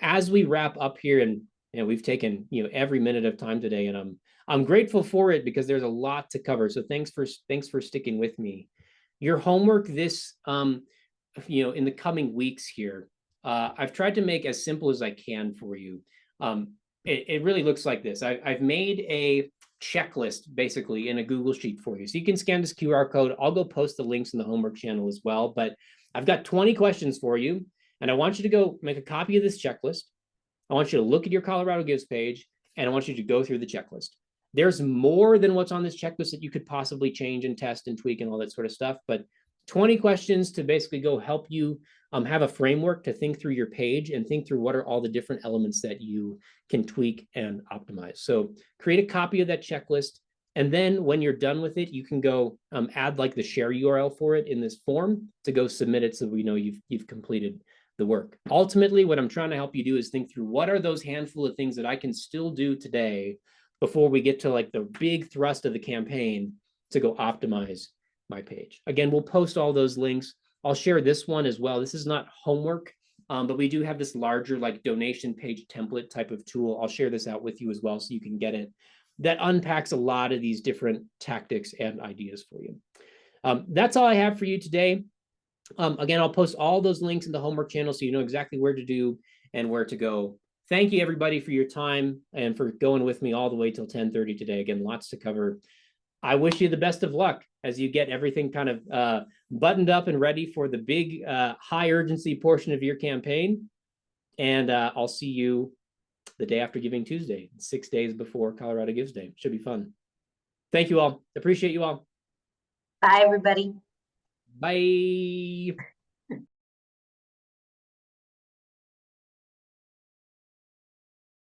Speaker 1: As we wrap up here, and we've taken every minute of time today, and I'm grateful for it because there's a lot to cover. So thanks for sticking with me. Your homework this in the coming weeks here, I've tried to make as simple as I can for you. It really looks like this. I've made a checklist basically in a Google Sheet for you. So you can scan this QR code. I'll go post the links in the homework channel as well. But I've got 20 questions for you, and I want you to go make a copy of this checklist. I want you to look at your Colorado Gives page, and I want you to go through the checklist. There's more than what's on this checklist that you could possibly change and test and tweak and all that sort of stuff. But 20 questions to basically go help you have a framework to think through your page and think through what are all the different elements that you can tweak and optimize. So create a copy of that checklist. And then when you're done with it, you can go add like the share URL for it in this form to go submit it so we know you've completed the work. Ultimately, what I'm trying to help you do is think through what are those handful of things that I can still do today before we get to like the big thrust of the campaign to go optimize my page. Again, we'll post all those links. I'll share this one as well. This is not homework, but we do have this larger like donation page template type of tool. I'll share this out with you as well so you can get it. that unpacks a lot of these different tactics and ideas for you. That's all I have for you today. Again, I'll post all those links in the homework channel so you know exactly where to do and where to go. Thank you, everybody, for your time and for going with me all the way till 10:30 today. Again, lots to cover. I wish you the best of luck as you get everything kind of buttoned up and ready for the big high urgency portion of your campaign. And I'll see you the day after Giving Tuesday, 6 days before Colorado Gives Day. Should be fun. Thank you all. Appreciate you all.
Speaker 3: Bye, everybody.
Speaker 1: Bye.